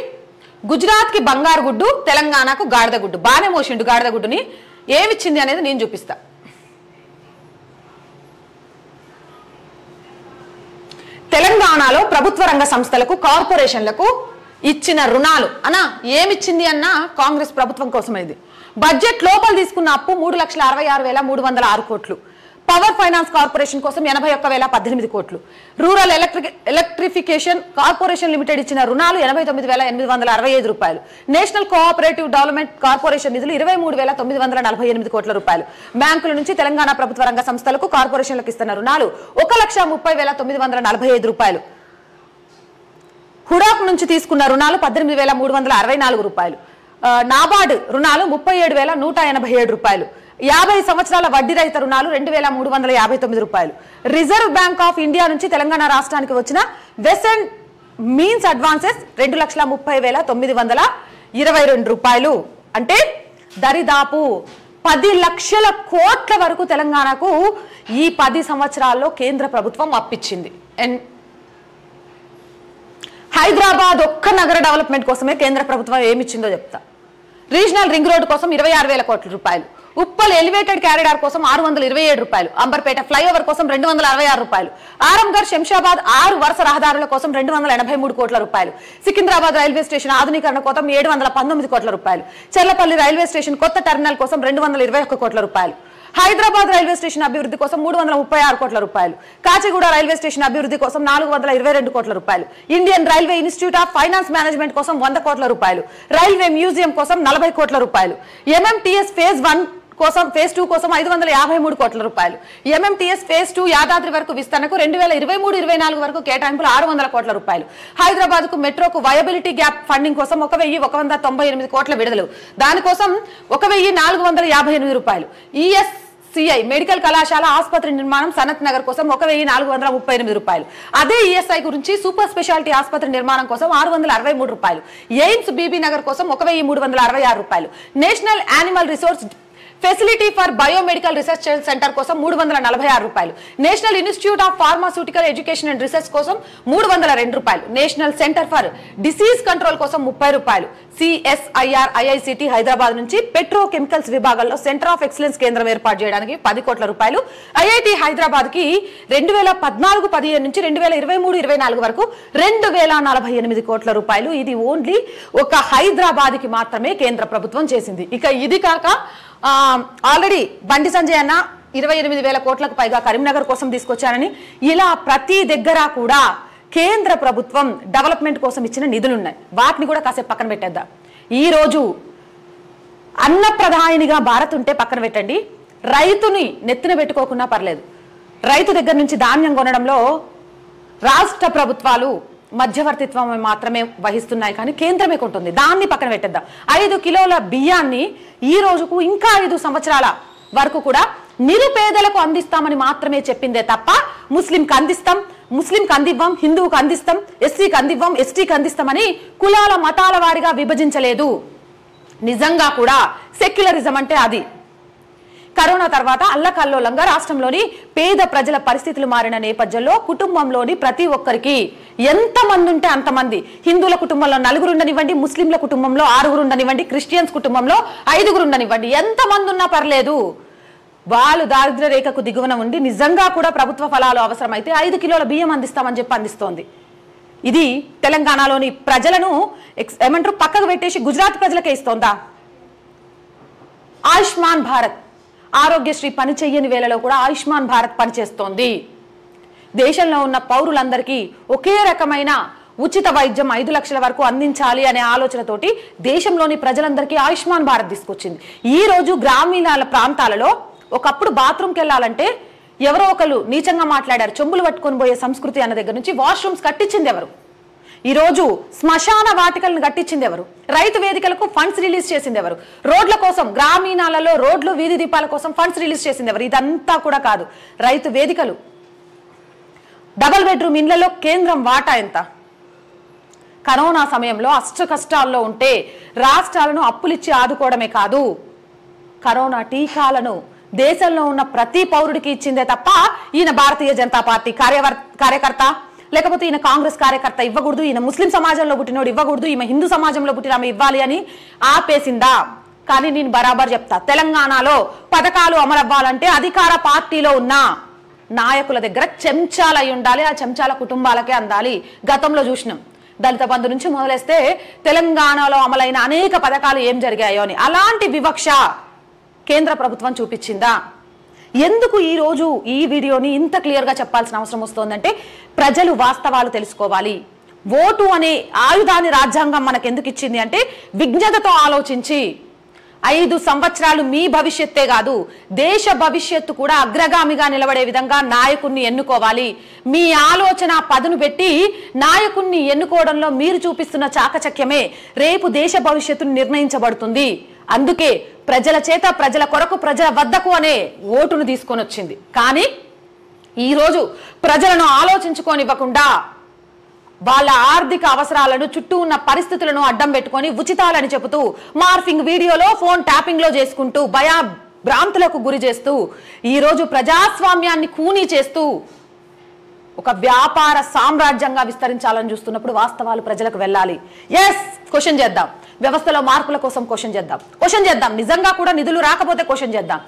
గుజరాత్కి బంగారు గుడ్డు, తెలంగాణకు గాడిద గుడ్డు. బాగానే మోసిండు గాడిద గుడ్డుని. ఏమిచ్చింది అనేది నేను చూపిస్తా. తెలంగాణలో ప్రభుత్వ రంగ సంస్థలకు, కార్పొరేషన్లకు ఇచ్చిన రుణాలు అన్నా ఏమిచ్చింది అన్నా కాంగ్రెస్ ప్రభుత్వం కోసమైంది. బడ్జెట్ లోపల తీసుకున్న అప్పు 3,66,306 కోట్లు. పవర్ ఫైనాన్స్ కార్పొరేషన్ కోసం 81,018 కోట్లు. రూరల్ ఎలక్ట్రిఫికేషన్ కార్పొరేషన్ లిమిటెడ్ ఇచ్చిన రుణాలు 89,865 రూపాయలు. నేషనల్ కోఆపరేటివ్ డెవలప్మెంట్ కార్పొరేషన్ నిధులు 23,948 కోట్ల రూపాయలు. బ్యాంకుల నుంచి తెలంగాణ ప్రభుత్వ రంగ సంస్థలకు, కార్పొరేషన్లకు ఇస్తున్న రుణాలు 1,30,945 రూపాయలు. హుడాక్ నుంచి తీసుకున్న రుణాలు 18,364 రూపాయలు. నాబార్డ్ రుణాలు 37,187 రూపాయలు. 50 సంవత్సరాల వడ్డీ రహిత రుణాలు 2,359 రూపాయలు. రిజర్వ్ బ్యాంక్ ఆఫ్ ఇండియా నుంచి తెలంగాణ రాష్ట్రానికి వచ్చిన వెస్ట్ అండ్ మీన్స్ అడ్వాన్సెస్ 2,30,922 రూపాయలు. అంటే దరిదాపు 10 లక్షల కోట్ల వరకు తెలంగాణకు ఈ 10 సంవత్సరాల్లో కేంద్ర ప్రభుత్వం అప్పిచ్చింది. హైదరాబాద్ ఒక్క నగర డెవలప్మెంట్ కోసమే కేంద్ర ప్రభుత్వం ఏమిచ్చిందో చెప్తా. రీజనల్ రింగ్ రోడ్ కోసం 26,000 కోట్ల రూపాయలు. ఉప్పల్ ఎలివేటెడ్ క్యారిడార్ కోసం 627 రూపాయలు. అంబర్పేట ఫ్లైఓవర్ కోసం 266 రూపాయలు. ఆరంగర్ శంషాబాద్ 6 వరుస రహదారుల కోసం 283 కోట్ల రూపాయలు. సికింద్రాబాద్ రైల్వే స్టేషన్ ఆధునీకరణ కోసం 719 కోట్ల రూపాయలు. చెర్లపల్లి రైల్వే స్టేషన్ కొత్త టెర్మినల్ కోసం 221 కోట్ల రూపాయలు. హైదరాబాద్ రైల్వే స్టేషన్ అభివృద్ధి కోసం 336 కోట్ల రూపాయలు. కాచిగూడ రైల్వే స్టేషన్ అభివృద్ధి కోసం 422 కోట్ల రూపాయలు. Indian railway institute of finance management కోసం 100 కోట్ల రూపాయలు. రైల్వే మ్యూజియం కోసం 40 కోట్ల రూపాయలు. ఎంఎంటీఎస్ ఫేజ్ 1 కోసం, ఫేజ్ 2 కోసం 553 కోట్ల రూపాయలు. ఎంఎంటీఎస్ ఫేజ్ 2 యాదాద్రి వరకు విస్తరణకు 2023-24 వరకు కేటాయింపులు 600 కోట్ల రూపాయలు. హైదరాబాద్ కు మెట్రోకు వయబిలిటీ గ్యాప్ ఫండింగ్ కోసం 1,198 కోట్ల విడుదల. దానికోసం 1,458 రూపాయలు. ఈఎస్సిఐ మెడికల్ కళాశాల ఆసుపత్రి నిర్మాణం సనత్ నగర్ కోసం 1,438 రూపాయలు. అదే ఈఎస్ఐ గురించి సూపర్ స్పెషాలిటీ ఆసుపత్రి నిర్మాణం కోసం 663 రూపాయలు. ఎయిమ్స్ బీబీ నగర్ కోసం 1,366 రూపాయలు. National animal resource facility for biomedical research centre కోసం 346 రూపాయలు. National institute of pharmaceutical education and research కోసం 302 రూపాయలు. National centre for disease control కోసం 30 రూపాయలు. సిఎస్ఐఆర్ ఐఐసిటి హైదరాబాద్ నుంచి పెట్రోకెమికల్స్ విభాగంలో సెంటర్ ఆఫ్ ఎక్సలెన్స్ కేంద్రం ఏర్పాటు చేయడానికి 10 కోట్ల రూపాయలు. ఐఐటి హైదరాబాద్ కి 2014-15 నుంచి 2023-24 వరకు 2,048 కోట్ల రూపాయలు. ఇది ఓన్లీ ఒక హైదరాబాద్ కి మాత్రమే కేంద్ర ప్రభుత్వం చేసింది. ఇక ఇది కాక ఆల్రెడీ బండి సంజయ్ అన్న 28,000 కోట్లకు పైగా కరీంనగర్ కోసం తీసుకొచ్చారని, ఇలా ప్రతి దగ్గర కూడా కేంద్ర ప్రభుత్వం డెవలప్మెంట్ కోసం ఇచ్చిన నిధులున్నాయి. వాటిని కూడా కాసేపు పక్కన పెట్టేద్దాం. ఈ రోజు అన్న ప్రధానిగా భారత్ ఉంటే పక్కన పెట్టండి, రైతుని నెత్తిన పెట్టుకోకున్నా పర్లేదు. రైతు దగ్గర నుంచి ధాన్యం కొనడంలో రాష్ట్ర ప్రభుత్వాలు మధ్యవర్తిత్వం మాత్రమే వహిస్తున్నాయి, కానీ కేంద్రమే కొంటుంది. దాన్ని పక్కన పెట్టేద్దాం. 5 కిలోల బియ్యాన్ని ఈ రోజుకు ఇంకా 5 సంవత్సరాల వరకు కూడా నిరుపేదలకు అందిస్తామని మాత్రమే చెప్పిందే తప్ప ముస్లింకి అందిస్తాం, ముస్లింకి అందివ్వం, హిందువుకు అందిస్తాం, ఎస్సీకి అందివ్వం, ఎస్టీకి అందిస్తామని కులాల మతాల వారిగా విభజించలేదు. నిజంగా కూడా సెక్యులరిజం అంటే అది. కరోనా తర్వాత అల్లకల్లోలంగా రాష్ట్రంలోని పేద ప్రజల పరిస్థితులు మారిన నేపథ్యంలో కుటుంబంలోని ప్రతి ఒక్కరికి ఎంతమంది ఉంటే అంతమంది, హిందువుల కుటుంబంలో 4 ఉండనివ్వండి, ముస్లింల కుటుంబంలో 6 ఉండనివ్వండి, క్రిస్టియన్స్ కుటుంబంలో 5 ఉండనివ్వండి, ఎంతమంది ఉన్నా పర్లేదు, వాళ్ళు దారిద్ర్య రేఖకు దిగువన ఉండి నిజంగా కూడా ప్రభుత్వ ఫలాలు అవసరమైతే 5 కిలోల బియ్యం అందిస్తామని చెప్పి అందిస్తోంది. ఇది తెలంగాణలోని ప్రజలను ఏమంటారు పక్కకు పెట్టేసి గుజరాత్ ప్రజలకే ఇస్తోందా? ఆయుష్మాన్ భారత్ ఆరోగ్యశ్రీ పని చెయ్యని వేళలో కూడా ఆయుష్మాన్ భారత్ పనిచేస్తోంది. దేశంలో ఉన్న పౌరులందరికీ ఒకే రకమైన ఉచిత వైద్యం 5 లక్షల వరకు అందించాలి అనే ఆలోచనతోటి దేశంలోని ప్రజలందరికీ ఆయుష్మాన్ భారత్ తీసుకొచ్చింది. ఈ రోజు గ్రామీణ ప్రాంతాలలో ఒకప్పుడు బాత్రూమ్కి వెళ్ళాలంటే ఎవరో ఒకరు నీచంగా మాట్లాడారు, చెంబులు పట్టుకొని పోయే సంస్కృతి అన్న దగ్గర నుంచి వాష్రూమ్స్ కట్టించింది ఎవరు? ఈరోజు శ్మశాన వాటికలను కట్టించింది ఎవరు? రైతు వేదికలకు ఫండ్స్ రిలీజ్ చేసింది ఎవరు? రోడ్ల కోసం, గ్రామీణాలలో రోడ్లు, వీధి దీపాల కోసం ఫండ్స్ రిలీజ్ చేసింది ఎవరు? ఇదంతా కూడా కాదు. రైతు వేదికలు, డబుల్ బెడ్రూమ్ ఇళ్లలో కేంద్రం వాటా ఎంత? కరోనా సమయంలో అష్ట కష్టాల్లో ఉంటే రాష్ట్రాలను అప్పులిచ్చి ఆదుకోవడమే కాదు, కరోనా టీకాలను దేశంలో ఉన్న ప్రతి పౌరుడికి ఇచ్చిందే తప్ప ఈయన భారతీయ జనతా పార్టీ కార్యకర్త, లేకపోతే ఈయన కాంగ్రెస్ కార్యకర్త ఇవ్వకూడదు, ఈయన ముస్లిం సమాజంలో పుట్టినోడు ఇవ్వకూడదు, ఈమె హిందూ సమాజంలో పుట్టిన ఆమె ఇవ్వాలి అని ఆపేసిందా? కానీ నేను బరాబర్ చెప్తా, తెలంగాణలో పథకాలు అమలవ్వాలంటే అధికార పార్టీలో ఉన్న నాయకుల దగ్గర చెంచాలు అయి ఉండాలి, ఆ చెంచాల కుటుంబాలకే అందాలి. గతంలో చూసినాం, దళిత బంధు నుంచి మొదలేస్తే తెలంగాణలో అమలైన అనేక పథకాలు ఏం జరిగాయో అని. అలాంటి వివక్ష కేంద్ర ప్రభుత్వం చూపించిందా? ఎందుకు ఈరోజు ఈ వీడియోని ఇంత క్లియర్గా చెప్పాల్సిన అవసరం వస్తుందంటే ప్రజలు వాస్తవాలు తెలుసుకోవాలి. ఓటు అనే ఆయుధాన్ని రాజ్యాంగం మనకు ఎందుకు ఇచ్చింది అంటే విజ్ఞతతో ఆలోచించి 5 సంవత్సరాలు మీ భవిష్యత్తే కాదు దేశ భవిష్యత్తు కూడా అగ్రగామిగా నిలబడే విధంగా నాయకుడిని ఎన్నుకోవాలి. మీ ఆలోచన పదును పెట్టి నాయకుడిని ఎన్నుకోవడంలో మీరు చూపిస్తున్న చాకచక్యమే రేపు దేశ భవిష్యత్తును నిర్ణయించబడుతుంది. అందుకే ప్రజల చేత, ప్రజల కొరకు, ప్రజల వద్దకు అనే ఓటును తీసుకొని వచ్చింది. కానీ ఈరోజు ప్రజలను ఆలోచించుకోనివ్వకుండా వాళ్ళ ఆర్థిక అవసరాలను, చుట్టూ ఉన్న పరిస్థితులను అడ్డం పెట్టుకొని ఉచితాలని చెబుతూ మార్ఫింగ్ వీడియోలో, ఫోన్ ట్యాపింగ్ లో చేసుకుంటూ భ్రాంతులకు గురి చేస్తూ ఈరోజు ప్రజాస్వామ్యాన్ని కూనీ చేస్తూ ఒక వ్యాపార సామ్రాజ్యంగా విస్తరించాలని చూస్తున్నప్పుడు వాస్తవాలు ప్రజలకు వెళ్ళాలి. ఎస్, క్వశ్చన్ చేద్దాం, వ్యవస్థలో మార్పుల కోసం క్వశ్చన్ చేద్దాం, నిజంగా కూడా నిధులు రాకపోతే క్వశ్చన్ చేద్దాం.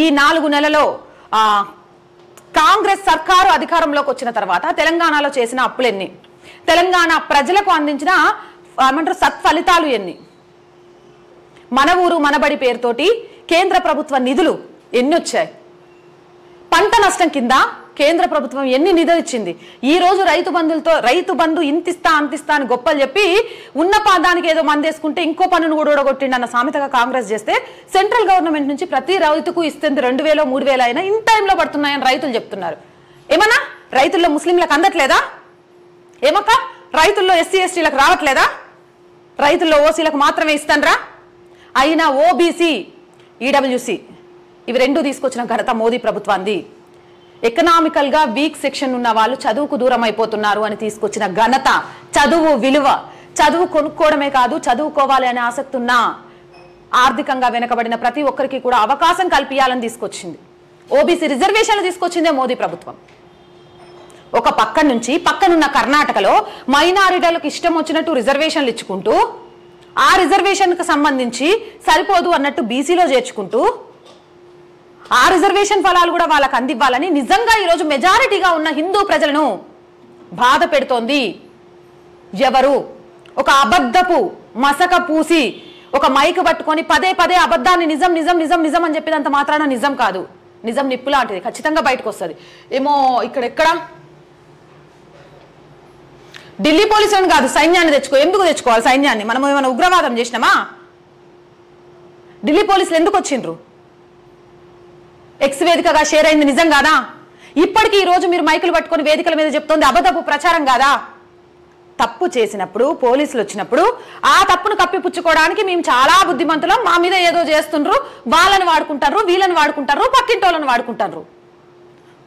ఈ 4 నెలలో కాంగ్రెస్ సర్కారు అధికారంలోకి వచ్చిన తర్వాత తెలంగాణలో చేసిన అప్పులు ఎన్ని? తెలంగాణ ప్రజలకు అందించిన సత్ఫలితాలు ఎన్ని? మన ఊరు మనబడి పేరుతోటి కేంద్ర ప్రభుత్వ నిధులు ఎన్ని వచ్చాయి? పంట నష్టం కింద కేంద్ర ప్రభుత్వం ఎన్ని నిధులు ఇచ్చింది? ఈ రోజు రైతు బంధు ఇంతిస్తా అంతిస్తా అని గొప్పలు చెప్పి ఉన్న పాదానికి ఏదో మందేసుకుంటే ఇంకో పన్నును కూడా ఓడగొట్టిండి అన్న సామెతగా కాంగ్రెస్ చేస్తే సెంట్రల్ గవర్నమెంట్ నుంచి ప్రతి రైతుకు ఇస్తుంది 2000 3000 అయినా ఇన్ టైంలో పడుతున్నాయని రైతులు చెప్తున్నారు. ఏమన్నా రైతుల్లో ముస్లింలకు అందట్లేదా? ఏమక్క రైతుల్లో ఎస్సీ ఎస్టీలకు రావట్లేదా? రైతుల్లో ఓసీలకు మాత్రమే ఇస్తాన్రా? అయినా ఓబీసీ, ఈడబ్ల్యూసీ ఇవి 2 తీసుకొచ్చిన ఘనత మోదీ ప్రభుత్వాన్ని. ఎకనామికల్ గా వీక్ సెక్షన్ ఉన్న వాళ్ళు చదువుకు దూరం అయిపోతున్నారు అని తీసుకొచ్చిన ఘనత, చదువు విలువ, చదువు కొనుక్కోవడమే కాదు చదువుకోవాలి అనే ఆసక్తి ఉన్న ఆర్థికంగా వెనకబడిన ప్రతి ఒక్కరికి కూడా అవకాశం కల్పించాలని తీసుకొచ్చింది. ఓబీసీ రిజర్వేషన్లు తీసుకొచ్చిందే మోదీ ప్రభుత్వం. ఒక పక్క నుంచి పక్కనున్న కర్ణాటకలో మైనారిటీలకు ఇష్టం వచ్చినట్టు రిజర్వేషన్లు ఇచ్చుకుంటూ ఆ రిజర్వేషన్కు సంబంధించి సరిపోదు అన్నట్టు బీసీలో చేర్చుకుంటూ ఆ రిజర్వేషన్ ఫలాలు కూడా వాళ్ళకి అందివ్వాలని నిజంగా ఈరోజు మెజారిటీగా ఉన్న హిందూ ప్రజలను బాధ పెడుతోంది ఎవరు? ఒక అబద్ధపు మసక పూసి ఒక మైక్ పట్టుకొని పదే పదే అబద్ధాన్ని నిజం నిజం నిజం నిజం అని చెప్పినంత మాత్రాన నిజం కాదు. నిజం నిప్పు లాంటిది, ఖచ్చితంగా బయటకు వస్తుంది. ఏమో ఇక్కడెక్కడ ఢిల్లీ పోలీసులను కాదు సైన్యాన్ని తెచ్చుకో. ఎందుకు తెచ్చుకోవాలి సైన్యాన్ని? మనం ఏమైనా ఉగ్రవాదం చేసినామా? ఢిల్లీ పోలీసులు ఎందుకు వచ్చిండ్రు? ఎక్స్ వేదికగా షేర్ అయింది నిజం కాదా? ఇప్పటికీ ఈ రోజు మీరు మైకులు పట్టుకొని వేదికల మీద చెప్తోంది అబద్ధపు ప్రచారం కాదా? తప్పు చేసినప్పుడు పోలీసులు వచ్చినప్పుడు ఆ తప్పును కప్పిపుచ్చుకోవడానికి మేము చాలా బుద్ధిమంతులం, మా మీద ఏదో చేస్తుండ్రు, వాళ్ళని వాడుకుంటారు, వీళ్ళని వాడుకుంటారు, పక్కింటోళ్ళని వాడుకుంటారు.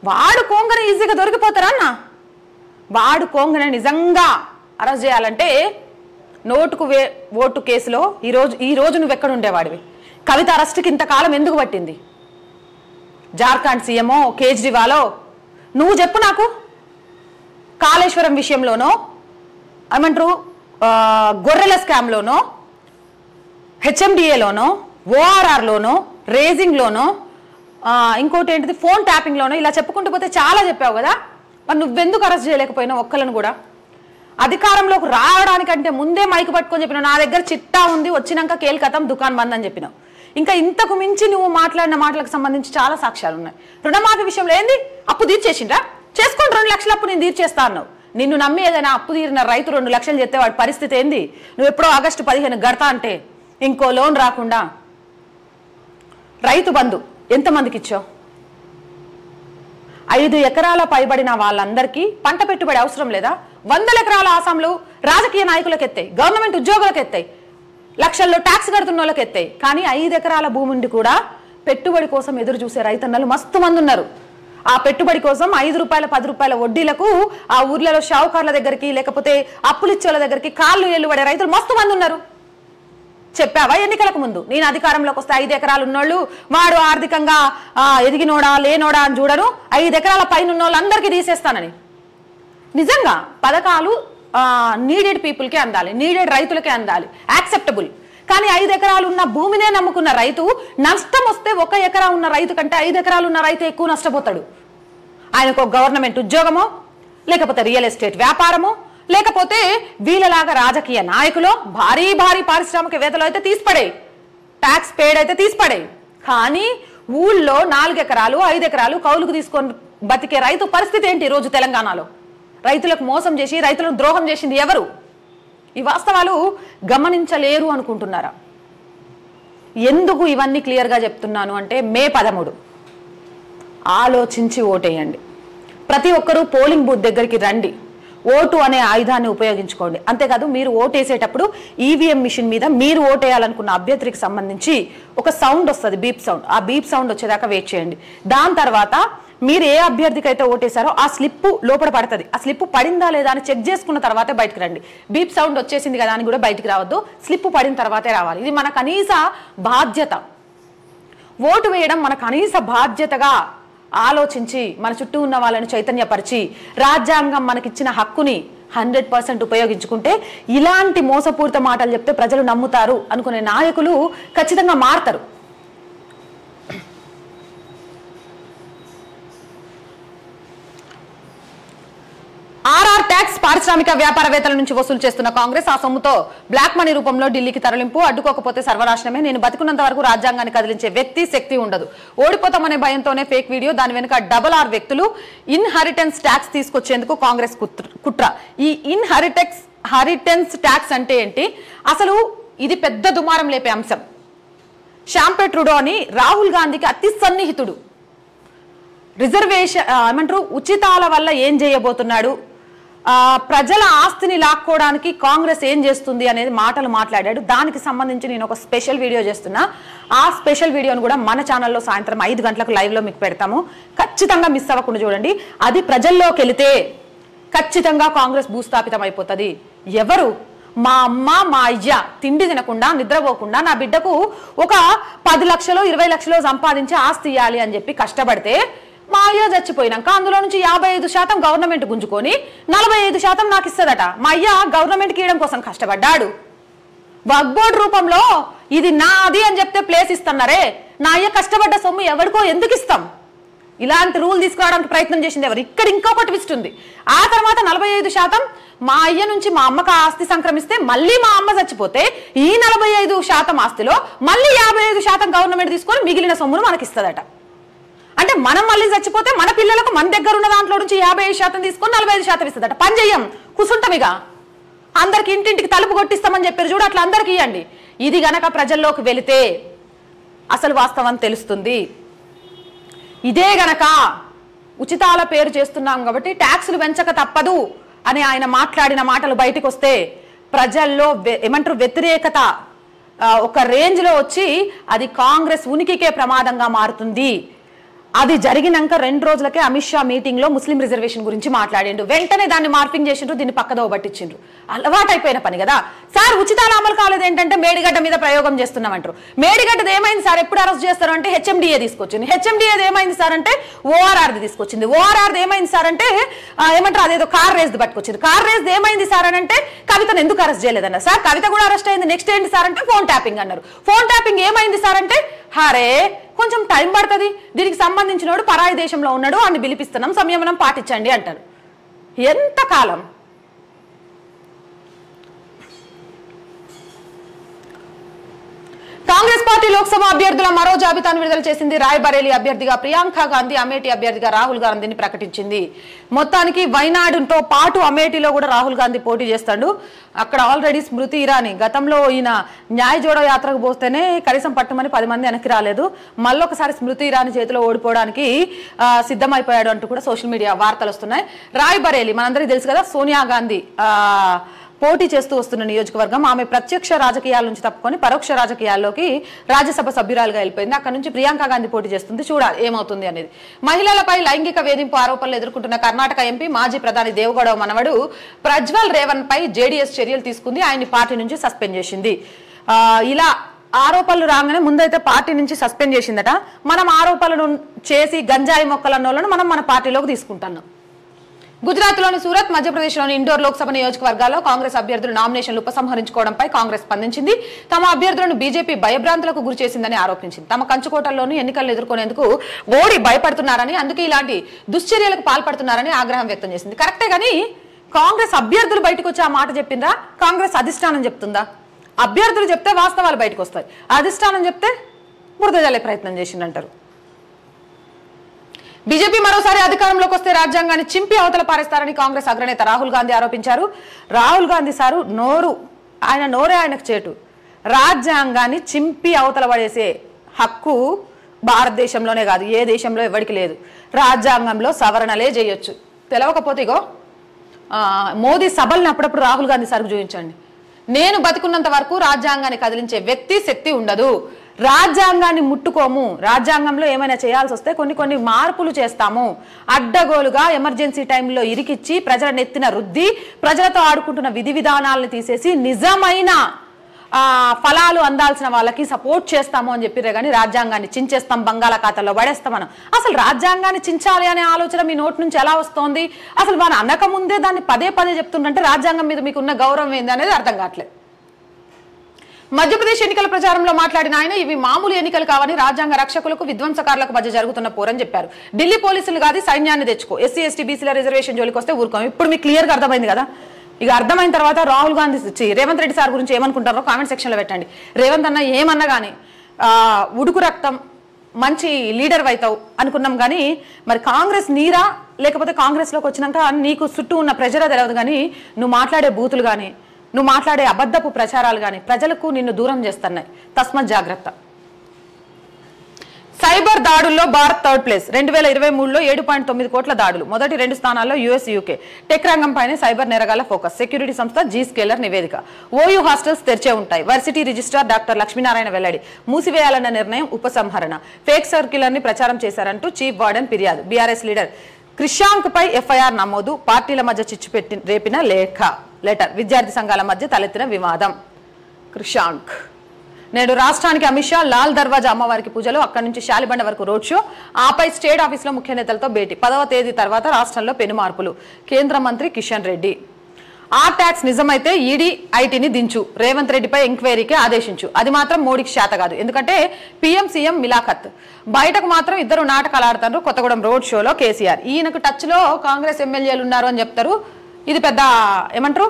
వాడుకోంగనే ఈజీగా దొరికిపోతారా అన్న? వాడుకోంగనే నిజంగా అరెస్ట్ చేయాలంటే ఓటు కేసులో ఈ రోజు నువ్వు ఎక్కడ ఉండేవాడివి? కవిత అరెస్ట్కి ఇంతకాలం ఎందుకు పట్టింది? జార్ఖండ్ సీఎమో కేజ్రీవాలో నువ్వు చెప్పు నాకు. కాళేశ్వరం విషయంలోనో ఏమంటారు గొర్రెల స్కామ్లోనో, హెచ్ఎండిఏలోనో, ఓఆర్ఆర్లోనో, రేజింగ్లోనో, ఇంకోటి ఏంటిది ఫోన్ ట్యాపింగ్లోనో, ఇలా చెప్పుకుంటూ పోతే చాలా చెప్పావు కదా. మరి నువ్వెందుకు అరెస్ట్ చేయలేకపోయినావు ఒక్కలను కూడా? అధికారంలోకి రావడానికంటే ముందే మైకు పట్టుకొని చెప్పినావు నా దగ్గర చిట్టా ఉంది, వచ్చినాక కేల్కతం దుకాన్ బంద్ అని చెప్పినావు. ఇంకా ఇంతకు మించి నువ్వు మాట్లాడిన మాటలకు సంబంధించి చాలా సాక్ష్యాలు ఉన్నాయి. రుణమాఫీ విషయంలో ఏంది? అప్పు తీర్చేసిండ్రా? చేసుకోండి, 2 లక్షల అప్పు నేను తీర్చేస్తా అన్నావు. నిన్ను నమ్మి ఏదైనా అప్పు తీరిన రైతు 2 లక్షలు చెప్తే వాడి పరిస్థితి ఏంది? నువ్వు ఎప్పుడో ఆగస్టు 15 గడతా అంటే ఇంకో లోన్ రాకుండా రైతు బంధు ఎంతమందికి ఇచ్చావు? 5 ఎకరాల పైబడిన వాళ్ళందరికీ పంట పెట్టుబడి అవసరం లేదా? 100 ఎకరాల ఆసాంలు రాజకీయ నాయకులకు ఎత్తాయి, గవర్నమెంట్ ఉద్యోగులకు ఎత్తాయి, లక్షల్లో ట్యాక్స్ కడుతున్న వాళ్ళకి ఎత్తాయి. కానీ 5 ఎకరాల భూమి ఉండి కూడా పెట్టుబడి కోసం ఎదురు చూసే రైతన్నలు మస్తు మంది ఉన్నారు. ఆ పెట్టుబడి కోసం 5 రూపాయల 10 రూపాయల వడ్డీలకు ఆ ఊర్లలో షావుకార్ల దగ్గరికి లేకపోతే అప్పులిచ్చే వాళ్ళ దగ్గరికి కాళ్ళు ఏళ్ళు పడే రైతులు మస్తు మంది ఉన్నారు. చెప్పావా ఎన్నికలకు ముందు? నేను అధికారంలోకి వస్తే 5 ఎకరాలు ఉన్నోళ్ళు వాడు ఆర్థికంగా ఎదిగినోడా లేనోడా అని చూడరు, 5 ఎకరాల పైన ఉన్న వాళ్ళందరికీ తీసేస్తానని. నిజంగా పథకాలు నీడెడ్ పీపుల్కే అందాలి, నీడెడ్ రైతులకే అందాలి, యాక్సెప్టబుల్. కానీ 5 ఎకరాలు ఉన్న భూమినే నమ్ముకున్న రైతు నష్టం వస్తే 1 ఎకరా ఉన్న రైతు కంటే 5 ఎకరాలు ఉన్న రైతు ఎక్కువ నష్టపోతాడు. ఆయనకు గవర్నమెంట్ ఉద్యోగమో లేకపోతే రియల్ ఎస్టేట్ వ్యాపారమో లేకపోతే వీళ్ళలాగా రాజకీయ నాయకులు భారీ భారీ పారిశ్రామికవేత్తలు అయితే తీసిపడే, ట్యాక్స్ పేడ్ అయితే తీసిపడే. కానీ ఊళ్ళో 4 ఎకరాలు 5 ఎకరాలు కౌలుకు తీసుకొని బతికే రైతు పరిస్థితి ఏంటి? రోజు తెలంగాణలో రైతులకు మోసం చేసి రైతులకు ద్రోహం చేసింది ఎవరు? ఈ వాస్తవాలు గమనించలేరు అనుకుంటున్నారా? ఎందుకు ఇవన్నీ క్లియర్గా చెప్తున్నాను అంటే మే 13 ఆలోచించి ఓటేయండి. ప్రతి ఒక్కరూ పోలింగ్ బూత్ దగ్గరికి రండి, ఓటు అనే ఆయుధాన్ని ఉపయోగించుకోండి. అంతేకాదు మీరు ఓటేసేటప్పుడు ఈవీఎం మిషన్ మీద మీరు ఓటేయాలనుకున్న అభ్యర్థికి సంబంధించి ఒక సౌండ్ వస్తుంది, బీప్ సౌండ్. ఆ బీప్ సౌండ్ వచ్చేదాకా వెయిట్ చేయండి. దాని తర్వాత మీరు ఏ అభ్యర్థికి అయితే ఓటేశారో ఆ స్లిప్ లోపల పడుతుంది. ఆ స్లిప్ పడిందా లేదా అని చెక్ చేసుకున్న తర్వాతే బయటకు రండి. బీప్ సౌండ్ వచ్చేసింది కదా అని కూడా బయటికి రావద్దు, స్లిప్ పడిన తర్వాతే రావాలి. ఇది మన కనీస బాధ్యత. ఓటు వేయడం మన కనీస బాధ్యతగా ఆలోచించి మన చుట్టూ ఉన్న వాళ్ళని చైతన్యపరిచి రాజ్యాంగం మనకిచ్చిన హక్కుని 100% ఉపయోగించుకుంటే ఇలాంటి మోసపూరిత మాటలు చెప్తే ప్రజలు నమ్ముతారు అనుకునే నాయకులు ఖచ్చితంగా మారతారు. ఆర్ఆర్ ట్యాక్స్ పారిశ్రామిక వ్యాపారవేత్తల నుంచి వసూలు చేస్తున్న కాంగ్రెస్ ఆ సొమ్ముతో బ్లాక్ మనీ రూపంలో ఢిల్లీకి తరలింపు, అడ్డుకోకపోతే సర్వనాశనమే. నేను బతికున్నంత వరకు రాజ్యాంగాన్ని కదిలించే వ్యక్తి శక్తి ఉండదు. ఓడిపోతామనే భయంతోనే ఫేక్ వీడియో, దాని వెనుక RRR వ్యక్తులు. ఇన్హెరిటెన్స్ ట్యాక్స్ తీసుకొచ్చేందుకు కాంగ్రెస్ కుట్ర. ఈ ఇన్హెరిటెన్స్ ట్యాక్స్ అంటే ఏంటి? అసలు ఇది పెద్ద దుమారం లేపే అంశం. షాంపే ట్రూడో అని రాహుల్ గాంధీకి అతి సన్నిహితుడు. రిజర్వేషన్ ఏమంటారు, ఉచితాల వల్ల ఏం చేయబోతున్నాడు, ప్రజల ఆస్తిని లాక్కోవడానికి కాంగ్రెస్ ఏం చేస్తుంది అనేది మాటలు మాట్లాడాడు. దానికి సంబంధించి నేను ఒక స్పెషల్ వీడియో చేస్తున్నా. ఆ స్పెషల్ వీడియోను కూడా మన ఛానల్లో సాయంత్రం 5 గంటలకు లైవ్లో మీకు పెడతాము. ఖచ్చితంగా మిస్ అవ్వకుండా చూడండి. అది ప్రజల్లోకి వెళితే ఖచ్చితంగా కాంగ్రెస్ భూస్థాపితం అయిపోతుంది. ఎవరు? మా అమ్మ మా అయ్య తిండి తినకుండా నిద్రపోకుండా నా బిడ్డకు ఒక 10 లక్షలు 20 లక్షలు సంపాదించి ఆస్తి ఇవ్వాలి అని చెప్పి కష్టపడితే మా అయ్య చచ్చిపోయినాక అందులో నుంచి 55% గవర్నమెంట్ గుంజుకొని 45% నాకు ఇస్తుందట. మా అయ్య గవర్నమెంట్కి ఇవ్వడం కోసం కష్టపడ్డాడు. వక్ఫ్ బోర్డు రూపంలో ఇది నాది అని చెప్తే ప్లేస్ ఇస్తున్నారే, నా అయ్య కష్టపడ్డ సొమ్ము ఎవరికో ఎందుకు ఇస్తాం? ఇలాంటి రూల్ తీసుకురావడానికి ప్రయత్నం చేసింది ఎవరు? ఇక్కడ ఇంకొకటి ట్విస్ట్ ఉంది. ఆ తర్వాత 45% మా అయ్య నుంచి మా అమ్మకు ఆస్తి సంక్రమిస్తే మళ్ళీ మా అమ్మ చచ్చిపోతే ఈ 45% ఆస్తిలో మళ్ళీ 55% గవర్నమెంట్ తీసుకొని మిగిలిన సొమ్మును మనకి ఇస్తుందట. అంటే మనం మళ్ళీ చచ్చిపోతే మన పిల్లలకు మన దగ్గర ఉన్న దాంట్లో నుంచి 55% తీసుకొని 45% ఇస్తుందట. పని చెయ్యం, కూర్చుంటామిగా. అందరికి ఇంటింటికి తలుపు కొట్టిస్తామని చెప్పారు చూడు, అట్లా అందరికి ఇవ్వండి. ఇది గనక ప్రజల్లోకి వెళితే అసలు వాస్తవం తెలుస్తుంది. ఇదే గనక ఉచితాల పేరు చేస్తున్నాం కాబట్టి ట్యాక్సులు పెంచక తప్పదు అని ఆయన మాట్లాడిన మాటలు బయటకు వస్తే ప్రజల్లో ఏమంటారు వ్యతిరేకత ఒక రేంజ్లో వచ్చి అది కాంగ్రెస్ ఉనికికే ప్రమాదంగా మారుతుంది. అది జరిగినాక 2 రోజులకే అమిత్ షా మీటింగ్ లో ముస్లిం రిజర్వేషన్ గురించి మాట్లాడిండు. వెంటనే దాన్ని మార్పింగ్ చేసిండ్రు, దీన్ని పక్కదో పట్టించిండ్రు. అలవాటైపోయిన పని కదా సార్. ఉచితాల అమలు కాలేదు ఏంటంటే మేడిగడ్డ మీద ప్రయోగం చేస్తున్నామంటారు. మేడిగడ్డది ఏమైంది సార్? ఎప్పుడు అరెస్ట్ చేస్తారు అంటే HMDA తీసుకొచ్చింది. HMDAది ఏమైంది సార్ అంటే ORRది తీసుకొచ్చింది. ORRది ఏమైంది సార్ అంటే ఏమంటారు అదేదో కార్ రేస్ది పట్టుకొచ్చింది. కార్ రేస్ది ఏమైంది సార్ అని అంటే కవితను ఎందుకు అరెస్ట్ చేయలేదన్నారు. సార్ కవిత కూడా అరెస్ట్ అయింది. నెక్స్ట్ ఏంటి సార్ అంటే ఫోన్ ట్యాపింగ్ అన్నారు. ఫోన్ ట్యాపింగ్ ఏమైంది సార్ అంటే హరే కొంచెం టైం పడుతుంది, దీనికి సంబంధించినోడు పరాయి దేశంలో ఉన్నాడు అని పిలిపిస్తున్నాం, సంయమనం పాటించండి అంటారు. ఎంత కాలం? కాంగ్రెస్ పార్టీ లోక్సభ అభ్యర్థుల మరో జాబితాను విడుదల చేసింది. రాయ్బరేలీ అభ్యర్థిగా ప్రియాంక గాంధీ, అమేఠీ అభ్యర్థిగా రాహుల్ గాంధీని ప్రకటించింది. మొత్తానికి వైనాడుతో పాటు అమేఠీలో కూడా రాహుల్ గాంధీ పోటీ చేస్తాడు. అక్కడ ఆల్రెడీ స్మృతి ఇరానీ గతంలో ఈయన న్యాయ జోడో యాత్రకు పోస్తేనే కనీసం పట్టుమని 10 మంది వెనక్కి రాలేదు. మళ్ళొకసారి స్మృతి ఇరానీ చేతిలో ఓడిపోవడానికి సిద్ధమైపోయాడు అంటూ కూడా సోషల్ మీడియా వార్తలు వస్తున్నాయి. రాయ్బరేలీ మనందరికీ తెలుసు కదా, సోనియా గాంధీ పోటీ చేస్తూ వస్తున్న నియోజకవర్గం. ఆమె ప్రత్యక్ష రాజకీయాల నుంచి తప్పుకొని పరోక్ష రాజకీయాల్లోకి రాజ్యసభ సభ్యురాలుగా వెళ్ళిపోయింది. అక్కడ నుంచి ప్రియాంక గాంధీ పోటీ చేస్తుంది. చూడాలి ఏమవుతుంది అనేది. మహిళలపై లైంగిక వేధింపు ఆరోపణలు ఎదుర్కొంటున్న కర్ణాటక ఎంపీ మాజీ ప్రధాని దేవగౌడ మనవడు ప్రజ్వల్ రేవణ్ పై జేడీఎస్ చర్యలు తీసుకుంది. ఆయన్ని పార్టీ నుంచి సస్పెండ్ చేసింది. ఇలా ఆరోపణలు రాగానే ముందైతే పార్టీ నుంచి సస్పెండ్ చేసిందట. మనం ఆరోపణలు చేసి గంజాయి మొక్కలన్నోళ్ళను మనం మన పార్టీలోకి తీసుకుంటున్నాం. గుజరాత్లోని సూరత్, మధ్యప్రదేశ్లోని ఇండోర్ లోక్సభ నియోజకవర్గాల్లో కాంగ్రెస్ అభ్యర్థులు నామినేషన్లు ఉపసంహరించుకోవడంపై కాంగ్రెస్ స్పందించింది. తమ అభ్యర్థులను బీజేపీ భయభ్రాంతులకు గురి చేసిందని ఆరోపించింది. తమ కంచుకోటల్లోనూ ఎన్నికలను ఎదుర్కొనేందుకు ఓడి భయపడుతున్నారని, అందుకే ఇలాంటి దుశ్చర్యలకు పాల్పడుతున్నారని ఆగ్రహం వ్యక్తం చేసింది. కరెక్టే కానీ కాంగ్రెస్ అభ్యర్థులు బయటకు వచ్చి ఆ మాట చెప్పిందా? కాంగ్రెస్ అధిష్టానం చెప్తుందా? అభ్యర్థులు చెప్తే వాస్తవాలు బయటకు వస్తాయి, అధిష్టానం చెప్తే బురద జల్లే ప్రయత్నం చేసిందంటారు. బీజేపీ మరోసారి అధికారంలోకి వస్తే రాజ్యాంగాన్ని చింపి అవతల పారేస్తారని కాంగ్రెస్ అగ్రనేత రాహుల్ గాంధీ ఆరోపించారు. రాహుల్ గాంధీ సారు నోరే ఆయనకు చేటు. రాజ్యాంగాన్ని చింపి అవతల పడేసే హక్కు భారతదేశంలోనే కాదు, ఏ దేశంలో ఎవరికి లేదు. రాజ్యాంగంలో సవరణలే చేయొచ్చు. తెలవకపోతే ఇగో మోదీ సభల్ని అప్పుడప్పుడు రాహుల్ గాంధీ సార్కు చూపించండి. నేను బతికున్నంత వరకు రాజ్యాంగాన్ని కదిలించే వ్యక్తి శక్తి ఉండదు. రాజ్యాంగాన్ని ముట్టుకోము. రాజ్యాంగంలో ఏమైనా చేయాల్సి వస్తే కొన్ని మార్పులు చేస్తాము. అడ్డగోలుగా ఎమర్జెన్సీ టైంలో ఇరికిచ్చి ప్రజల నెత్తిన రుద్ది ప్రజలతో ఆడుకుంటున్న విధి విధానాలను తీసేసి నిజమైన ఫలాలు అందాల్సిన వాళ్ళకి సపోర్ట్ చేస్తాము అని చెప్పిరే కానీ రాజ్యాంగాన్ని చించేస్తాం, బంగాళాఖాతంలో పడేస్తాం. మనం అసలు రాజ్యాంగాన్ని చించాలి అనే ఆలోచన మీ నోటి నుంచి ఎలా వస్తోంది? అసలు మన అనక ముందే దాన్ని పదే చెప్తుందంటే రాజ్యాంగం మీద మీకు ఉన్న గౌరవం ఏంది అనేది అర్థం కావట్లేదు. మధ్యప్రదేశ్ ఎన్నికల ప్రచారంలో మాట్లాడిన ఆయన ఇవి మామూలు ఎన్నికలు కావని, రాజ్యాంగ రక్షకులకు విధ్వంసకారులకు మధ్య జరుగుతున్న పోరని చెప్పారు. ఢిల్లీ పోలీసులు కాదు సైన్యాన్ని తెచ్చుకో, ఎస్సీ ఎస్టీ బీసీల రిజర్వేషన్ జోలికి వస్తే ఊరుకోం. ఇప్పుడు మీకు క్లియర్గా అర్థమైంది కదా. ఇక అర్థమైన తర్వాత రాహుల్ గాంధీ రేవంత్ రెడ్డి సార్ గురించి ఏమనుకుంటారో కామెంట్ సెక్షన్లో పెట్టండి. రేవంత్ అన్న ఏమన్నా కానీ ఉడుకు రక్తం మంచి లీడర్ అవుతావు అనుకున్నాం కానీ మరి కాంగ్రెస్ నీరా లేకపోతే కాంగ్రెస్లోకి వచ్చినాక నీకు చుట్టూ ఉన్న ప్రెజర్ తెలియదు కానీ నువ్వు మాట్లాడే బూతులు కానీ నువ్వు మాట్లాడే అబద్ధపు ప్రచారాలు కానీ ప్రజలకు నిన్ను దూరం చేస్తున్నాయి. తస్మత్ జాగ్రత్త. సైబర్ దాడుల్లో భారత్ థర్డ్ ప్లేస్. 2023లో 7.9 కోట్ల దాడులు. మొదటి 2 స్థానాల్లో యుఎస్, యూకే. టెక్ రంగంపైనే సైబర్ నేరగాళ్ల ఫోకస్. సెక్యూరిటీ సంస్థ జీ స్కేలర్ నివేదిక. ఓయూ హాస్టల్స్ తెరిచే ఉంటాయి. వర్సిటీ రిజిస్ట్రార్ డాక్టర్ లక్ష్మీనారాయణ వెల్లడి. మూసివేయాలన్న నిర్ణయం ఉపసంహరణ. ఫేక్ సర్క్యులర్ ని ప్రచారం చేశారంటూ చీఫ్ వార్డెన్ ఫిర్యాదు. బీఆర్ఎస్ లీడర్ క్రిషాంక్ పై ఎఫ్ఐఆర్ నమోదు. పార్టీల మధ్య చిచ్చు రేపిన లెటర్. విద్యార్థి సంఘాల మధ్య తలెత్తిన వివాదం. క్రిషాంక్ నేడు రాష్ట్రానికి అమిత్ షా లాల్ దర్వాజా అమ్మవారికి పూజలు, అక్కడి నుంచి శాలిబండ వరకు రోడ్ షో, ఆపై స్టేట్ ఆఫీసులో ముఖ్య నేతలతో భేటీ. 10వ తేదీ తర్వాత రాష్ట్రంలో పెను మార్పులు. కేంద్ర మంత్రి కిషన్ రెడ్డి. ట్యాక్స్ నిజమైతే ఈడీ ఐటీని దించు, రేవంత్ రెడ్డిపై ఎంక్వైరీకి ఆదేశించు. అది మాత్రం మోడీకి శాత కాదు, ఎందుకంటే పీఎం సీఎం మిలాఖత్. బయటకు మాత్రం ఇద్దరు నాటకాలు ఆడుతారు. కొత్తగూడెం రోడ్ షోలో కేసీఆర్. ఈయనకు టచ్ లో కాంగ్రెస్ ఎమ్మెల్యేలు ఉన్నారు అని చెప్తారు. ఇది పెద్ద ఏమంటారు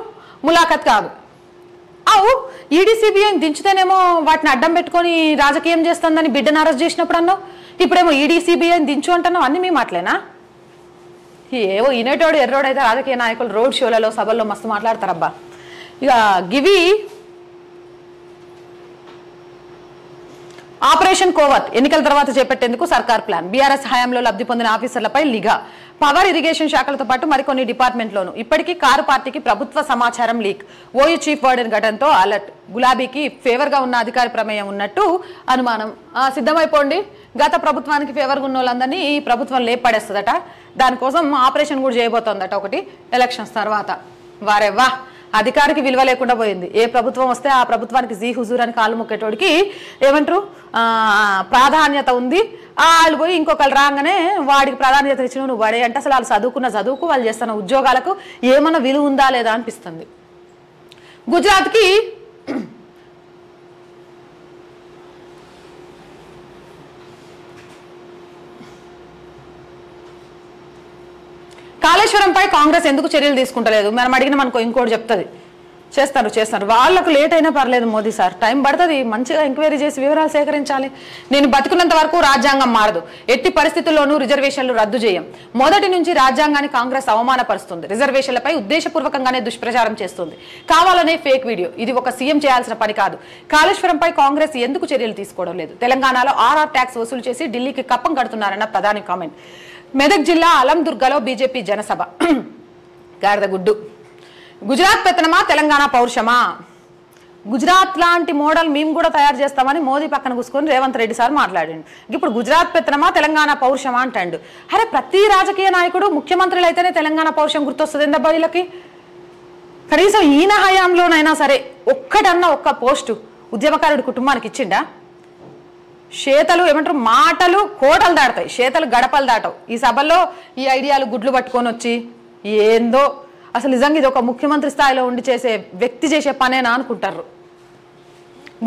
ములాఖత్ కాదు. ఈడీ సిబిఐని దించుతేనేమో వాటిని అడ్డం పెట్టుకొని రాజకీయం చేస్తుందని బిడ్డను అరెస్ట్ చేసినప్పుడు అన్నావు. ఇప్పుడేమో ఈడీ సిబిఐని దించు అంటున్నావు. అన్ని మీ మాటలేనా? ఏవో ఇనేటోడు ఎర్రోడు అయితే రాజకీయ నాయకులు రోడ్ షోలలో సభల్లో మస్తు మాట్లాడతారబ్బా. ఇక గివి ఆపరేషన్ కోవత్ ఎన్నికల తర్వాత చేపట్టేందుకు సర్కార్ ప్లాన్. బీఆర్ఎస్ హయాంలో లబ్ధి పొందిన ఆఫీసర్లపై నిఘా. పవర్, ఇరిగేషన్ శాఖలతో పాటు మరికొన్ని డిపార్ట్మెంట్లోనూ. ఇప్పటికీ కారు పార్టీకి ప్రభుత్వ సమాచారం లీక్. ఓయూ చీఫ్ వార్డెన్ ఘటనతో అలర్ట్. గులాబీకి ఫేవర్ గా ఉన్న అధికారి ప్రమేయం ఉన్నట్టు అనుమానం. సిద్ధమైపోండి, గత ప్రభుత్వానికి ఫేవర్గా ఉన్న వాళ్ళందరినీ ఈ ప్రభుత్వం లేపడేస్తుందట. దానికోసం ఆపరేషన్ కూడా చేయబోతోందట ఒకటి ఎలక్షన్స్ తర్వాత. వారెవ్వా, అధికారికి విలువ లేకుండా పోయింది. ఏ ప్రభుత్వం వస్తే ఆ ప్రభుత్వానికి జీ హుజూర్ అని కాళ్ళు మొక్కేటోడికి ఏమంటారు ప్రాధాన్యత ఉంది. వాళ్ళు పోయి ఇంకొకరు రాగానే వాడికి ప్రాధాన్యత ఇచ్చిన నువ్వు వాడే అంటే అసలు వాళ్ళు చదువుకున్న చదువుకు వాళ్ళు చేస్తున్న ఉద్యోగాలకు ఏమన్నా విలువ ఉందా లేదా అనిపిస్తుంది. గుజరాత్కి కాళేశ్వరంపై కాంగ్రెస్ ఎందుకు చర్యలు తీసుకుంటలేదు? మనం అడిగిన మనకు ఇంకోటి చెప్తుంది. చేస్తారు వాళ్ళకు లేట్ అయినా పర్లేదు మోదీ సార్, టైం పడుతుంది, మంచిగా ఎంక్వైరీ చేసి వివరాలు సేకరించాలి. నేను బతుకున్నంత వరకు రాజ్యాంగం మారదు, ఎట్టి పరిస్థితుల్లోనూ రిజర్వేషన్లు రద్దు చేయం. మొదటి నుంచి రాజ్యాంగాన్ని కాంగ్రెస్ అవమానపరుస్తుంది, రిజర్వేషన్లపై ఉద్దేశపూర్వకంగానే దుష్ప్రచారం చేస్తుంది, కావాలనే ఫేక్ వీడియో. ఇది ఒక సీఎం చేయాల్సిన పని కాదు. కాళేశ్వరంపై కాంగ్రెస్ ఎందుకు చర్యలు తీసుకోవడం లేదు? తెలంగాణలో ఆర్ఆర్ ట్యాక్స్ వసూలు చేసి ఢిల్లీకి కప్పం కడుతున్నారన్న ప్రధాని కామెంట్. మెదక్ జిల్లా అలందుర్గలో బీజేపీ జనసభ. గాడిదగుడ్డు. గుజరాత్ పెత్తనమా తెలంగాణ పౌరుషమా? గుజరాత్ లాంటి మోడల్ మేము కూడా తయారు చేస్తామని మోదీ పక్కన కూసుకొని రేవంత్ రెడ్డి సార్ మాట్లాడిండు. ఇప్పుడు గుజరాత్ పెత్తనమా తెలంగాణ పౌరుషమా అంటాడు. అరే ప్రతి రాజకీయ నాయకుడు ముఖ్యమంత్రులు అయితేనే తెలంగాణ పౌరుషం గుర్తొస్తుంది ఏందబ్బా వీళ్ళకి? కనీసం ఈయన హయాంలోనైనా సరే ఒక్క పోస్టు ఉద్యమకారుడి కుటుంబానికి ఇచ్చిండా? చేతలు ఏమంటారు, మాటలు కోటలు దాడతాయి, చేతలు గడపలు దాటవు. ఈ సభల్లో ఈ ఐడియాలు గుడ్లు పట్టుకొని వచ్చి ఏందో అసలు నిజంగా ఇది ఒక ముఖ్యమంత్రి స్థాయిలో ఉండి చేసే వ్యక్తి చేసే పనేనా అనుకుంటారు.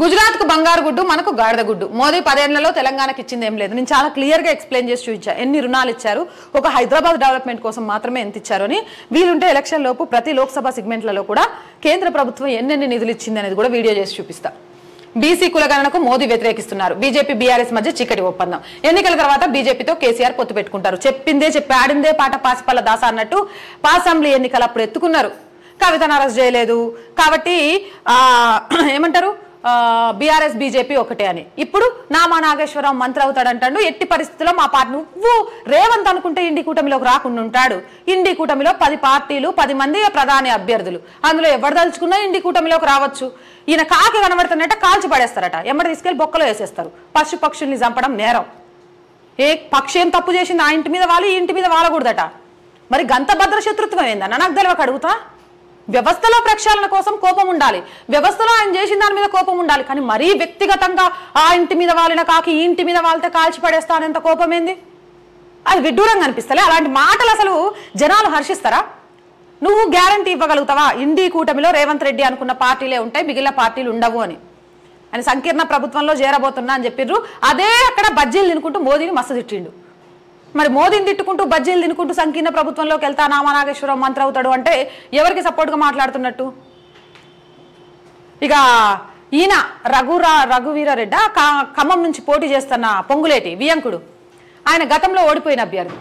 గుజరాత్కు బంగారు గుడ్డు, మనకు గాడిద గుడ్డు. మోదీ 10 ఏళ్లలో తెలంగాణకి ఇచ్చింది ఏం లేదు. నేను చాలా క్లియర్గా ఎక్స్ప్లెయిన్ చేసి చూపించా ఎన్ని రుణాలు ఇచ్చారు, ఒక హైదరాబాద్ డెవలప్మెంట్ కోసం మాత్రమే ఎంత ఇచ్చారు అని. వీలుంటే ఎలక్షన్ లోపు ప్రతి లోక్సభ సెగ్మెంట్లలో కూడా కేంద్ర ప్రభుత్వం ఎన్నెన్ని నిధులు ఇచ్చింది అనేది కూడా వీడియో చేసి చూపిస్తా. బీసీ కులగణనకు మోదీ వ్యతిరేకిస్తున్నారు. బీజేపీ బీఆర్ఎస్ మధ్య చీకటి ఒప్పందం. ఎన్నికల తర్వాత బీజేపీతో కేసీఆర్ పొత్తు పెట్టుకుంటారు. చెప్పిందే చెప్పి ఆడిందే పాట పాసిపల్ల దాస అన్నట్టు అసెంబ్లీ ఎన్నికలు అప్పుడు ఎత్తుకున్నారు. కవితను అరెస్ట్ చేయలేదు కాబట్టి ఏమంటారు బీఆర్ఎస్ బీజేపీ ఒకటే అని. ఇప్పుడు నామా నాగేశ్వరరావు మంత్రి అవుతాడంటాడు. ఎట్టి పరిస్థితుల్లో మా పార్టీ నువ్వు రేవంత్ అనుకుంటే ఇండి కూటమిలోకి రాకుండా ఉంటాడు. ఇండి కూటమిలో 10 పార్టీలు 10 మంది ప్రధాని అభ్యర్థులు, అందులో ఎవరు దలుచుకున్నా ఇండి కూటమిలోకి రావచ్చు. ఈయన కాకి కనబడుతున్నట్ట కాల్చి పడేస్తారట, ఎమ్మడి తీసుకెళ్లి బొక్కలో వేసేస్తారు. పక్షుల్ని చంపడం నేరం. ఏ పక్షి ఏం తప్పు చేసింది ఆ ఇంటి మీద వాళ్ళు ఈ ఇంటి మీద వాలకూడదట. మరి గంత భద్ర శత్రుత్వం ఏందన్న నాకు తెలియక అడుగుతా. వ్యవస్థలో ప్రక్షాళన కోసం కోపం ఉండాలి, వ్యవస్థలో ఆయన చేసిన దాని మీద కోపం ఉండాలి, కానీ మరీ వ్యక్తిగతంగా ఆ ఇంటి మీద వాలిన కాకి ఈ ఇంటి మీద వాలితే కాల్చి పడేస్తానంత కోపం ఏంది? అది విడ్డూరంగా అనిపిస్తలే. అలాంటి మాటలు అసలు జనాలు హర్షిస్తారా? నువ్వు గ్యారంటీ ఇవ్వగలుగుతావా ఇండి కూటమిలో రేవంత్ రెడ్డి అనుకున్న పార్టీలే ఉంటాయి, మిగిలిన పార్టీలు ఉండవు అని? ఆయన సంకీర్ణ ప్రభుత్వంలో చేరబోతున్నా అని చెప్పిర్రు. అదే అక్కడ బజ్జీలు తినుకుంటూ మోదీని మస్తు తిట్టిండు. మరి మోదీని తిట్టుకుంటూ బజ్జీలు తినుకుంటూ సంకీర్ణ ప్రభుత్వంలోకి వెళ్తా నామా నాగేశ్వరరావు మంత్రి అవుతాడు అంటే ఎవరికి సపోర్ట్గా మాట్లాడుతున్నట్టు? ఇక ఈయన రఘువీరారెడ్డి ఖమ్మం నుంచి పోటీ చేస్తున్న పొంగులేటి వియంకుడు, ఆయన గతంలో ఓడిపోయిన అభ్యర్థి.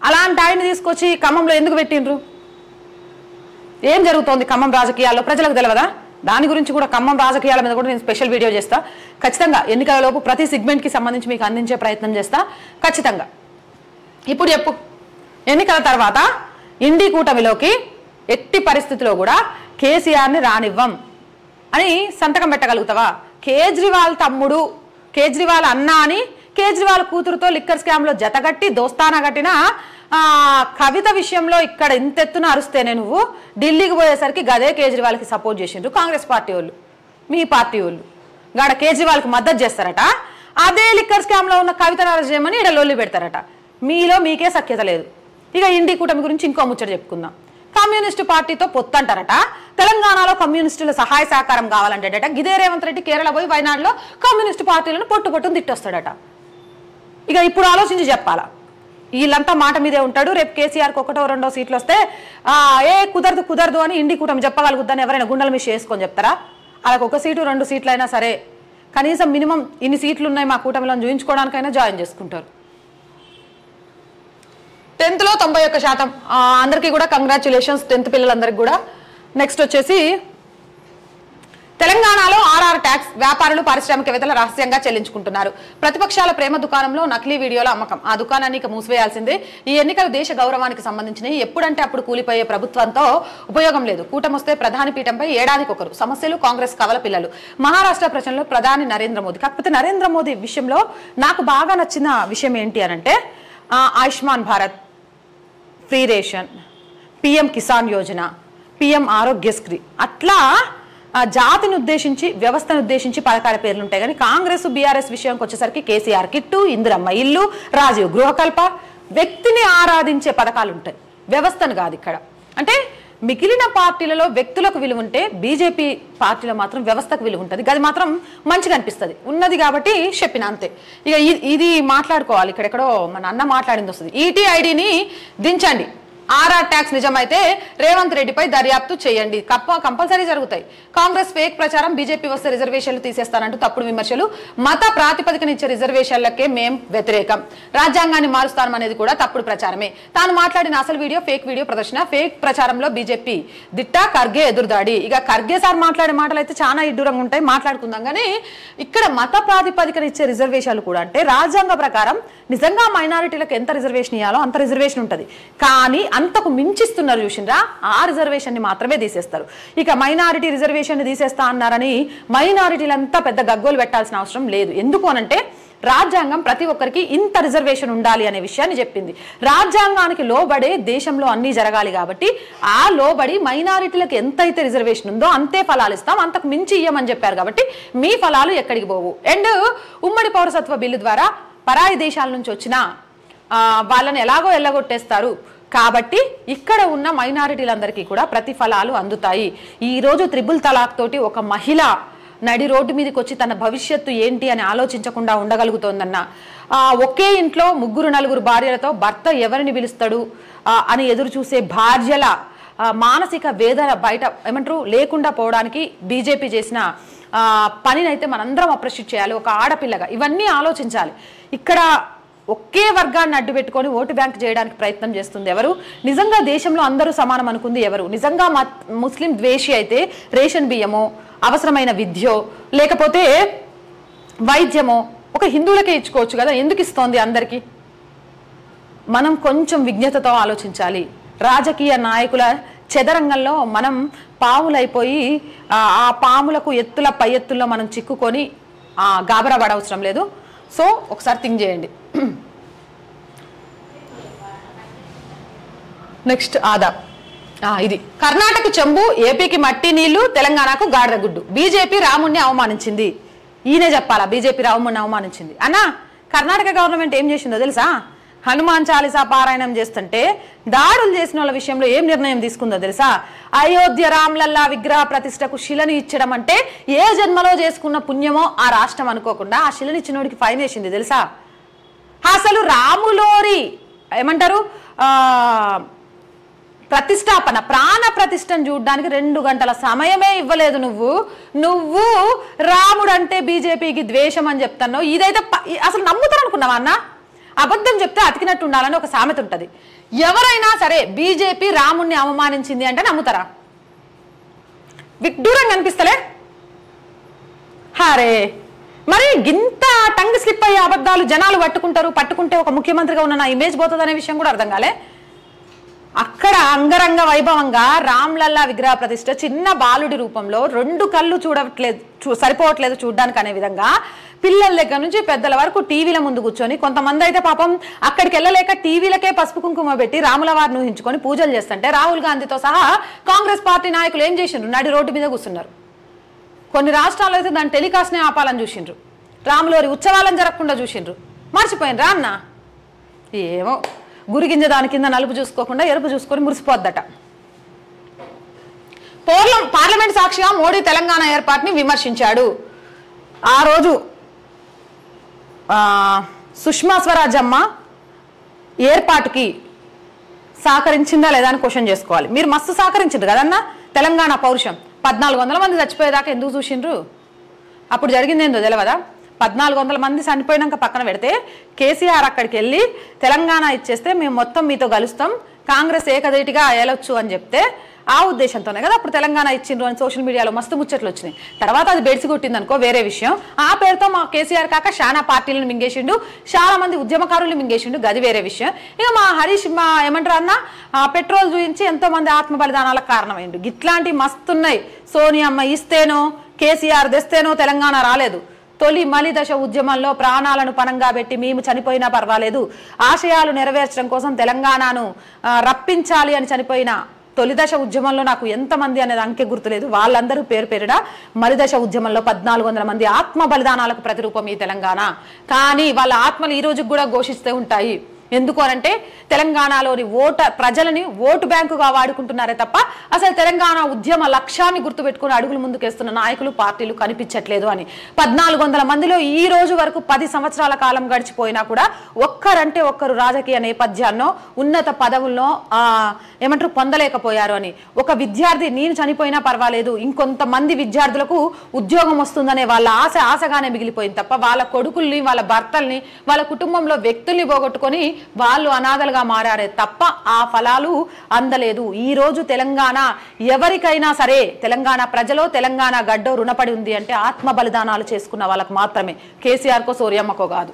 అలాంటి ఆయన తీసుకొచ్చి ఖమ్మంలో ఎందుకు పెట్టిండ్రు? ఏం జరుగుతోంది ఖమ్మం రాజకీయాల్లో ప్రజలకు తెలియదా? దాని గురించి కూడా ఖమ్మం రాజకీయాల మీద కూడా నేను స్పెషల్ వీడియో చేస్తా. ఖచ్చితంగా ఎన్నికల లోపు ప్రతి సెగ్మెంట్కి సంబంధించి మీకు అందించే ప్రయత్నం చేస్తా ఖచ్చితంగా. ఇప్పుడు చెప్పు, ఎన్నికల తర్వాత ఇండి కూటమిలోకి ఎట్టి పరిస్థితిలో కూడా కేసీఆర్ని రానివ్వం అని సంతకం పెట్టగలుగుతావా? కేజ్రీవాల్ తమ్ముడు, కేజ్రీవాల్ అన్న అని కేజ్రీవాల్ కూతురుతో లిక్కర్ స్కామ్లో జతగట్టి దోస్తానా కట్టిన కవిత విషయంలో ఇక్కడ ఇంతెత్తున అరుస్తేనే నువ్వు ఢిల్లీకి పోయేసరికి గదే కేజ్రీవాల్కి సపోర్ట్ చేసిండ్రు కాంగ్రెస్ పార్టీ వాళ్ళు, మీ పార్టీ వాళ్ళు. గాడ కేజ్రీవాల్కి మద్దతు చేస్తారట, అదే లిక్కర్ స్కామ్లో ఉన్న కవితను అరెస్ట్ చేయమని ఇక్కడ లొల్లి పెడతారట. మీలో మీకే సఖ్యత లేదు. ఇక ఇండి కూటమి గురించి ఇంకో ముచ్చట చెప్పుకుందాం. కమ్యూనిస్టు పార్టీతో పొత్తు అంటారట. తెలంగాణలో కమ్యూనిస్టుల సహాయ సహకారం కావాలంటేట గిదే రేవంత్ రెడ్డి కేరళ పోయి వయనాడులో కమ్యూనిస్టు పార్టీలను పొట్టును తిట్టొస్తాడట. ఇక ఇప్పుడు ఆలోచించి చెప్పాలా? వీళ్ళంతా మాట మీదే ఉంటాడు. రేపు కేసీఆర్కి 1, 2 సీట్లు వస్తే కుదరదు అని ఇండి కూటమి చెప్పగలుగుద్దని ఎవరైనా గుండెల మీద చేసుకొని చెప్తారా? అలాగ 1 సీటు 2 సీట్లు అయినా సరే కనీసం మినిమం ఇన్ని సీట్లు ఉన్నాయి మా కూటమిలో చూపించుకోవడానికైనా జాయిన్ చేసుకుంటారు. 10th లో 91%. అందరికీ కూడా కంగ్రాచ్యులేషన్స్ 10th పిల్లలందరికీ కూడా. నెక్స్ట్ వచ్చేసి తెలంగాణలో ఆర్ఆర్ ట్యాక్స్ వ్యాపారులు పారిశ్రామికవేత్తలు రహస్యంగా చెల్లించుకుంటున్నారు. ప్రతిపక్షాల ప్రేమ దుకాణంలో నకిలీ వీడియోల అమ్మకం. ఆ దుకాణాన్ని ఇక మూసివేయాల్సిందే. ఈ ఎన్నికలు దేశ గౌరవానికి సంబంధించినవి. ఎప్పుడంటే అప్పుడు కూలిపోయే ప్రభుత్వంతో ఉపయోగం లేదు. కూటమొస్తే ప్రధాని పీఠంపై ఏడాదికి ఒకరు. సమస్యలు కాంగ్రెస్ కవల పిల్లలు. మహారాష్ట్ర ప్రజల్లో ప్రధాని నరేంద్ర మోదీ. కాకపోతే నరేంద్ర మోదీ విషయంలో నాకు బాగా నచ్చిన విషయం ఏంటి అనంటే Ayushman Bharat, free ration, PM Kisan Yojana, PM Aarogyasri, అట్లా జాతిని ఉద్దేశించి వ్యవస్థను ఉద్దేశించి పథకాల పేర్లు ఉంటాయి. కానీ కాంగ్రెస్ బీఆర్ఎస్ విషయానికి వచ్చేసరికి కేసీఆర్ కిట్టు, ఇందిరమ్మ ఇల్లు, రాజీవ్ గృహకల్ప, వ్యక్తిని ఆరాధించే పథకాలు ఉంటాయి, వ్యవస్థను కాదు. ఇక్కడ అంటే మిగిలిన పార్టీలలో వ్యక్తులకు విలువ ఉంటే బీజేపీ పార్టీలో మాత్రం వ్యవస్థకు విలువ ఉంటుంది. అది మాత్రం మంచిగా అనిపిస్తుంది. ఉన్నది కాబట్టి చెప్పిన అంతే. ఇక ఇది మాట్లాడుకోవాలి. ఇక్కడెక్కడో మన అన్న మాట్లాడింది వస్తుంది. ఈటీఐడిని దించండి, ఆర్ఆర్ ట్యాక్స్ నిజమైతే రేవంత్ రెడ్డిపై దర్యాప్తు చేయండి, కంపల్సరీ జరుగుతాయి. కాంగ్రెస్ ఫేక్ ప్రచారం, బీజేపీ వస్తే రిజర్వేషన్లు తీసేస్తానంటూ తప్పుడు విమర్శలు, మత ప్రాతిపదికన ఇచ్చే రిజర్వేషన్లకే మేం వ్యతిరేకం, రాజ్యాంగాన్ని మారుస్తాం అనేది కూడా తప్పుడు ప్రచారమే. తాను మాట్లాడిన అసలు వీడియో ఫేక్ వీడియో ప్రదర్శన, ఫేక్ ప్రచారంలో బీజేపీ దిట్ట, ఖర్గే ఎదురుదాడి. ఇక ఖర్గే సార్ మాట్లాడే మాటలు అయితే చాలా ఇడ్డూరంగా ఉంటాయి, మాట్లాడుకుందాం. కానీ ఇక్కడ మత ప్రాతిపదికన ఇచ్చే రిజర్వేషన్లు కూడా అంటే రాజ్యాంగ ప్రకారం నిజంగా మైనారిటీలకు ఎంత రిజర్వేషన్ ఇవ్వాలో అంత రిజర్వేషన్ ఉంటుంది. కానీ అంతకు మించిస్తున్నారు చూసిండ్రా, ఆ రిజర్వేషన్ ని మాత్రమే తీసేస్తారు. ఇక మైనారిటీ రిజర్వేషన్ ని తీసేస్తా అన్నారని మైనారిటీలంతా పెద్ద గగ్గోలు పెట్టాల్సిన అవసరం లేదు. ఎందుకు అనంటే రాజ్యాంగం ప్రతి ఒక్కరికి ఇంత రిజర్వేషన్ ఉండాలి అనే విషయాన్ని చెప్పింది. రాజ్యాంగానికి లోబడే దేశంలో అన్ని జరగాలి కాబట్టి ఆ లోబడి మైనారిటీలకు ఎంతైతే రిజర్వేషన్ ఉందో అంతే ఫలాలు ఇస్తాం, అంతకు మించి ఇయ్యమని చెప్పారు. కాబట్టి మీ ఫలాలు ఎక్కడికి పోవు. అండ్ ఉమ్మడి పౌరసత్వ బిల్లు ద్వారా పరాయి దేశాల నుంచి వచ్చిన వాళ్ళని ఎలాగో ఎల్లగొట్టేస్తారు కాబట్టి ఇక్కడ ఉన్న మైనారిటీలందరికీ కూడా ప్రతిఫలాలు అందుతాయి. ఈ రోజు త్రిబుల్ తలాక్ తోటి ఒక మహిళ నడి రోడ్డు మీదకి వచ్చి తన భవిష్యత్తు ఏంటి అని ఆలోచించకుండా ఉండగలుగుతోందన్న, ఒకే ఇంట్లో 3-4 భార్యలతో భర్త ఎవరిని పిలుస్తాడు అని ఎదురు చూసే భార్యల మానసిక వేదన బయట ఏమంటారు లేకుండా పోవడానికి బీజేపీ చేసిన పనినైతే మనందరం అప్రిషియేట్ చేయాలి. ఒక ఆడపిల్లగా ఇవన్నీ ఆలోచించాలి. ఇక్కడ ఒకే వర్గాన్ని అడ్డు పెట్టుకొని ఓటు బ్యాంక్ చేయడానికి ప్రయత్నం చేస్తుంది ఎవరు? నిజంగా దేశంలో అందరూ సమానం అనుకుంది ఎవరు? నిజంగా ముస్లిం ద్వేషి అయితే రేషన్ బియ్యమో, అవసరమైన విద్యో, లేకపోతే వైద్యమో ఒక హిందువులకే ఇచ్చుకోవచ్చు కదా, ఎందుకు ఇస్తోంది అందరికీ? మనం కొంచెం విజ్ఞతతో ఆలోచించాలి. రాజకీయ నాయకుల చెదరంగంలో మనం పాములైపోయి ఆ పాములకు ఎత్తుల పై ఎత్తుల్లో మనం చిక్కుకొని గాబరా పడవసరం లేదు. సో ఒకసారి థింక్ చేయండి. నెక్స్ట్ ఆదాబ్. ఇది కర్ణాటక చెంబు, ఏపీకి మట్టి నీళ్లు, తెలంగాణకు గాడిద గుడ్డు. బీజేపీ రాముణ్ణి అవమానించింది. ఈయనే చెప్పాలా బీజేపీ రాముణ్ణి అవమానించింది అన్న? కర్ణాటక గవర్నమెంట్ ఏం చేసిందో తెలుసా? హనుమాన్ చాలీసా పారాయణం చేస్తుంటే దాడులు చేసిన వాళ్ళ విషయంలో ఏం నిర్ణయం తీసుకుందో తెలుసా? అయోధ్య రామ్లల్లా విగ్రహ ప్రతిష్టకు శిలని ఇచ్చడం అంటే ఏ జన్మలో చేసుకున్న పుణ్యమో ఆ రాష్ట్రం అనుకోకుండా ఆ శిలని ఇచ్చినోడికి ఫైన్ వేసింది తెలుసా? అసలు రాములోరి ఏమంటారు ప్రతిష్టాపన, ప్రాణ ప్రతిష్టను చూడడానికి 2 గంటల సమయమే ఇవ్వలేదు. నువ్వు రాముడు అంటే బీజేపీకి ద్వేషం అని చెప్తున్నావు. ఇదైతే అసలు నమ్ముతారు అనుకున్నావా అన్న? అబద్ధం చెప్తే అతికినట్టు ఉండాలని ఒక సామెత ఉంటుంది. ఎవరైనా సరే బీజేపీ రాముణ్ణి అవమానించింది అంటే నమ్ముతారా? విడ్డూరంగా అనిపిస్తలే? హరే మరి గింత టంగ్ స్లిప్ అయ్యే అబద్ధాలు జనాలు పట్టుకుంటే ఒక ముఖ్యమంత్రిగా ఉన్న నా ఇమేజ్ పోతుంది అనే విషయం కూడా అర్థం కాలే. అక్కడ అంగరంగ వైభవంగా రామ్లల్లా విగ్రహ ప్రతిష్ట చిన్న బాలుడి రూపంలో 2 కళ్ళు సరిపోవట్లేదు చూడ్డానికి అనే విధంగా పిల్లల దగ్గర నుంచి పెద్దల వరకు టీవీల ముందు కూర్చొని, కొంతమంది అయితే పాపం అక్కడికి వెళ్ళలేక టీవీలకే పసుపు కుంకుమ పెట్టి రాముల వారిని ఊహించుకొని పూజలు చేస్తుంటే రాహుల్ గాంధీతో సహా కాంగ్రెస్ పార్టీ నాయకులు ఏం చేసిండ్రు? నడి రోడ్డు మీద కూర్చున్నారు. కొన్ని రాష్ట్రాల్లో అయితే దాని టెలికాస్ట్నే ఆపాలని చూసిండ్రు, రాములవారి ఉత్సవాలను జరగకుండా చూసిండ్రు. మర్చిపోయినరా అన్న? ఏమో గురిగింజ దాని కింద నలుపు చూసుకోకుండా ఎరుపు చూసుకొని మురిసిపోద్దట. పార్లమెంట్ సాక్షిగా మోడీ తెలంగాణ ఏర్పాటుని విమర్శించాడు. ఆ రోజు సుష్మా స్వరాజ్ అమ్మ ఏర్పాటుకి సహకరించిందా లేదా అని క్వశ్చన్ చేసుకోవాలి. మీరు మస్తు సహకరించిండ్రు కదన్నా. తెలంగాణ పౌరుషం 1400 మంది చచ్చిపోయేదాకా ఎందుకు చూసిండ్రు? అప్పుడు జరిగింది ఏందో తెలియదా? 1400 మంది చనిపోయినాక పక్కన పెడితే కేసీఆర్ అక్కడికి వెళ్ళి తెలంగాణ ఇచ్చేస్తే మేము మొత్తం మీతో కలుస్తాం, కాంగ్రెస్ ఏకదేటిగా ఏలొచ్చు అని చెప్తే ఆ ఉద్దేశంతోనే కదా అప్పుడు తెలంగాణ ఇచ్చిండ్రు అని సోషల్ మీడియాలో మస్తు ముచ్చట్లు వచ్చినాయి. తర్వాత అది బెడిసి కొట్టింది అనుకో వేరే విషయం. ఆ పేరుతో మా కేసీఆర్ కాక చాలా పార్టీలను మింగేసిండు, చాలా మంది ఉద్యమకారులు మింగేసిండు, గది వేరే విషయం. ఇక మా హరీష్ ఏమంటారు అన్న పెట్రోల్ చూపించి ఎంతో మంది ఆత్మ బలిదానాలకు కారణమైండు. ఇట్లాంటి మస్తున్నాయి. సోనియమ్మ ఇస్తేనో కేసీఆర్ తెస్తేనో తెలంగాణ రాలేదు. తొలి మలి దశ ఉద్యమంలో ప్రాణాలను పణంగా పెట్టి మేము చనిపోయినా పర్వాలేదు, ఆశయాలు నెరవేర్చడం కోసం తెలంగాణను రప్పించాలి అని చనిపోయిన తొలి దశ ఉద్యమంలో నాకు ఎంతమంది అనేది అంకె గుర్తులేదు, వాళ్ళందరూ పేరుడా మలిదశ ఉద్యమంలో 1400 మంది ఆత్మ బలిదానాలకు ప్రతిరూపం ఈ తెలంగాణ. కానీ వాళ్ళ ఆత్మలు ఈ రోజుకి కూడా ఘోషిస్తూ ఉంటాయి. ఎందుకు అనంటే తెలంగాణలోని ప్రజలని ఓటు బ్యాంకుగా వాడుకుంటున్నారే తప్ప అసలు తెలంగాణ ఉద్యమ లక్ష్యాన్ని గుర్తుపెట్టుకుని అడుగులు ముందుకేస్తున్న నాయకులు పార్టీలు కనిపించట్లేదు అని. 1400 మందిలో ఈ రోజు వరకు 10 సంవత్సరాల కాలం గడిచిపోయినా కూడా ఒక్కరంటే ఒక్కరు రాజకీయ నేపథ్యాన్నో ఉన్నత పదవుల్లో ఏమంటారు పొందలేకపోయారు అని. ఒక విద్యార్థి నేను చనిపోయినా పర్వాలేదు ఇంకొంతమంది విద్యార్థులకు ఉద్యోగం వస్తుందనే వాళ్ళ ఆశగానే మిగిలిపోయింది తప్ప వాళ్ళ కొడుకుల్ని వాళ్ళ భర్తల్ని వాళ్ళ కుటుంబంలో వ్యక్తుల్ని పోగొట్టుకొని వాళ్ళు అనాథలుగా మారారే తప్ప ఆ ఫలాలు అందలేదు. ఈ రోజు తెలంగాణ ఎవరికైనా సరే తెలంగాణ ప్రజలో తెలంగాణ గడ్డో రుణపడి ఉంది అంటే ఆత్మ బలిదానాలు చేసుకున్న వాళ్ళకు మాత్రమే, కేసీఆర్కో సూర్యమ్మకో కాదు.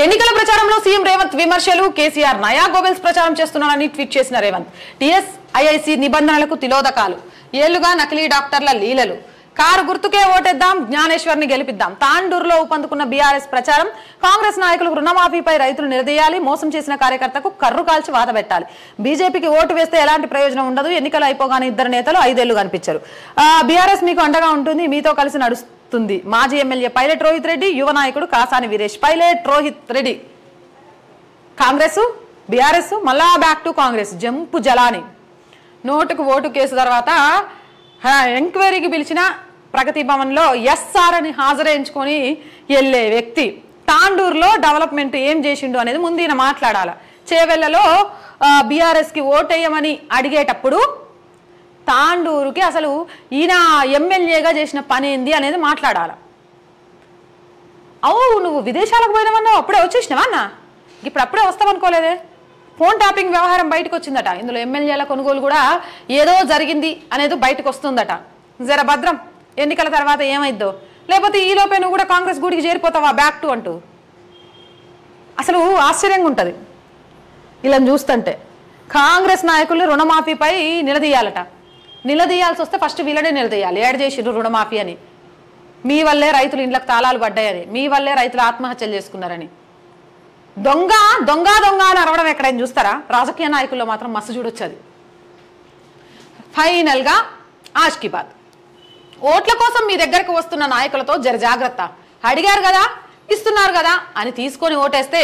ఎన్నికల ప్రచారంలో సీఎం రేవంత్ విమర్శలు. కేసీఆర్ నయా గోబెల్స్ ప్రచారం చేస్తున్నారని ట్వీట్ చేసిన రేవంత్. టీఎస్ఐఐసి నిబంధనలకు తిలోదకాలు, ఏళ్లుగా నకిలీ డాక్టర్ల లీలలు, కారు గుర్తుకే ఓటేద్దాం, జ్ఞానేశ్వర్ని గెలిపిద్దాం. తాండూరులో ఊపందుకున్న బీఆర్ఎస్ ప్రచారం. కాంగ్రెస్ నాయకులకు రుణమాఫీపై రైతులు నిలదీయాలి, మోసం చేసిన కార్యకర్తకు కర్రు కాల్చి వాద పెట్టాలి. బీజేపీకి ఓటు వేస్తే ఎలాంటి ప్రయోజనం ఉండదు, ఎన్నికలు అయిపోగానే ఇద్దరు నేతలు 5 ఏళ్లు కనిపించారు. బీఆర్ఎస్ మీకు అండగా ఉంటుంది, మీతో కలిసి నడుస్తుంది. మాజీ ఎమ్మెల్యే పైలట్ రోహిత్ రెడ్డి, యువ నాయకుడు కాసాని వీరేష్. పైలట్ రోహిత్ రెడ్డి కాంగ్రెస్, బీఆర్ఎస్ మళ్ళా బ్యాక్ టు కాంగ్రెస్. జంపు జలాని నోటుకు ఓటు కేసు తర్వాత ఎంక్వైరీకి పిలిచిన ప్రగతి భవన్లో ఎస్ఆర్ అని హాజరేయించుకొని వెళ్ళే వ్యక్తి. తాండూరులో డెవలప్మెంట్ ఏం చేసిండు అనేది ముందు ఈయన మాట్లాడాల. చేవెళ్లలో బీఆర్ఎస్కి ఓటేయమని అడిగేటప్పుడు తాండూరుకి అసలు ఈయన ఎమ్మెల్యేగా చేసిన పని ఏంది అనేది మాట్లాడాల. నువ్వు విదేశాలకు పోయినావన్నావు, అప్పుడే వచ్చేసినావా అన్న? ఇప్పుడు అప్పుడే వస్తామనుకోలేదే. ఫోన్ ట్యాపింగ్ వ్యవహారం బయటకు వచ్చిందట. ఇందులో ఎమ్మెల్యేల కొనుగోలు కూడా ఏదో జరిగింది అనేది బయటకు వస్తుందట. జర భద్రం, ఎన్నికల తర్వాత ఏమైద్దో, లేకపోతే ఈలోపే నువ్వు కూడా కాంగ్రెస్ గుడికి చేరిపోతావా బ్యాక్ టు అంటూ. అసలు ఆశ్చర్యంగా ఉంటుంది ఇలా చూస్తుంటే. కాంగ్రెస్ నాయకులు రుణమాఫీపై నిలదీయాలట. నిలదీయాల్సి వస్తే ఫస్ట్ వీళ్ళనే నిలదీయాలి. ఏడు చేసిండ్రు రుణమాఫీ అని, మీ వల్లే రైతులు ఇండ్లకు తాళాలు పడ్డాయని, మీ వల్లే రైతులు ఆత్మహత్యలు చేసుకున్నారని. దొంగ దొంగ దొంగ అని అరవడం ఎక్కడైనా చూస్తారా? రాజకీయ నాయకుల్లో మాత్రం మస్తు చూడొచ్చది. ఫైనల్గా ఆజ్కి బాత్. ఓట్ల కోసం మీ దగ్గరకు వస్తున్న నాయకులతో జర జాగ్రత్త. అడిగారు కదా, ఇస్తున్నారు కదా అని తీసుకొని ఓటేస్తే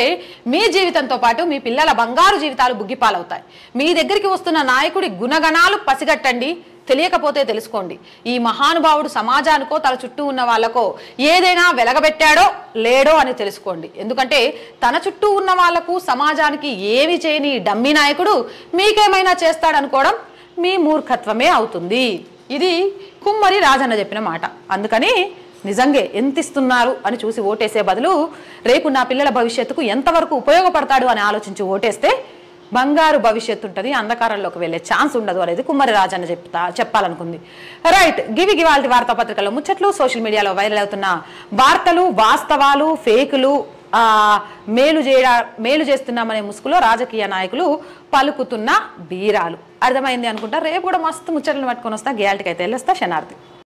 మీ జీవితంతో పాటు మీ పిల్లల బంగారు జీవితాలు బుగ్గిపాలవుతాయి. మీ దగ్గరికి వస్తున్న నాయకుడి గుణగణాలు పసిగట్టండి, తెలియకపోతే తెలుసుకోండి. ఈ మహానుభావుడు సమాజానికో తన చుట్టూ ఉన్న వాళ్ళకో ఏదైనా వెలగబెట్టాడో లేడో అని తెలుసుకోండి. ఎందుకంటే తన చుట్టూ ఉన్న వాళ్లకు సమాజానికి ఏమి చేయని డమ్మీ నాయకుడు మీకేమైనా చేస్తాడనుకోవడం మీ మూర్ఖత్వమే అవుతుంది. ఇది కుమ్మరి రాజన్న చెప్పిన మాట. అందుకని నిజంగా ఎంత ఇస్తున్నారు అని చూసి ఓటేసే బదులు రేపు నా పిల్లల భవిష్యత్తుకు ఎంతవరకు ఉపయోగపడతాడు అని ఆలోచించి ఓటేస్తే బంగారు భవిష్యత్తు ఉంటుంది, అంధకారంలోకి వెళ్ళే ఛాన్స్ ఉండదు అనేది కుమ్మరి రాజన్న చెప్పాలనుకుంది. రైట్, గివి వాళ్ళ వార్తాపత్రికల్లో ముచ్చట్లు, సోషల్ మీడియాలో వైరల్ అవుతున్న వార్తలు, వాస్తవాలు, ఫేకులు, మేలు చేస్తున్నామనే ముసుగులో రాజకీయ నాయకులు పలుకుతున్న బీరాలు. అర్థమైంది అనుకుంటా. రేపు కూడా మస్తు ముచ్చట్లను పట్టుకొని వస్తా. గేయాల్టీకి అయితే వెళ్ళొస్తా. శనార్థి.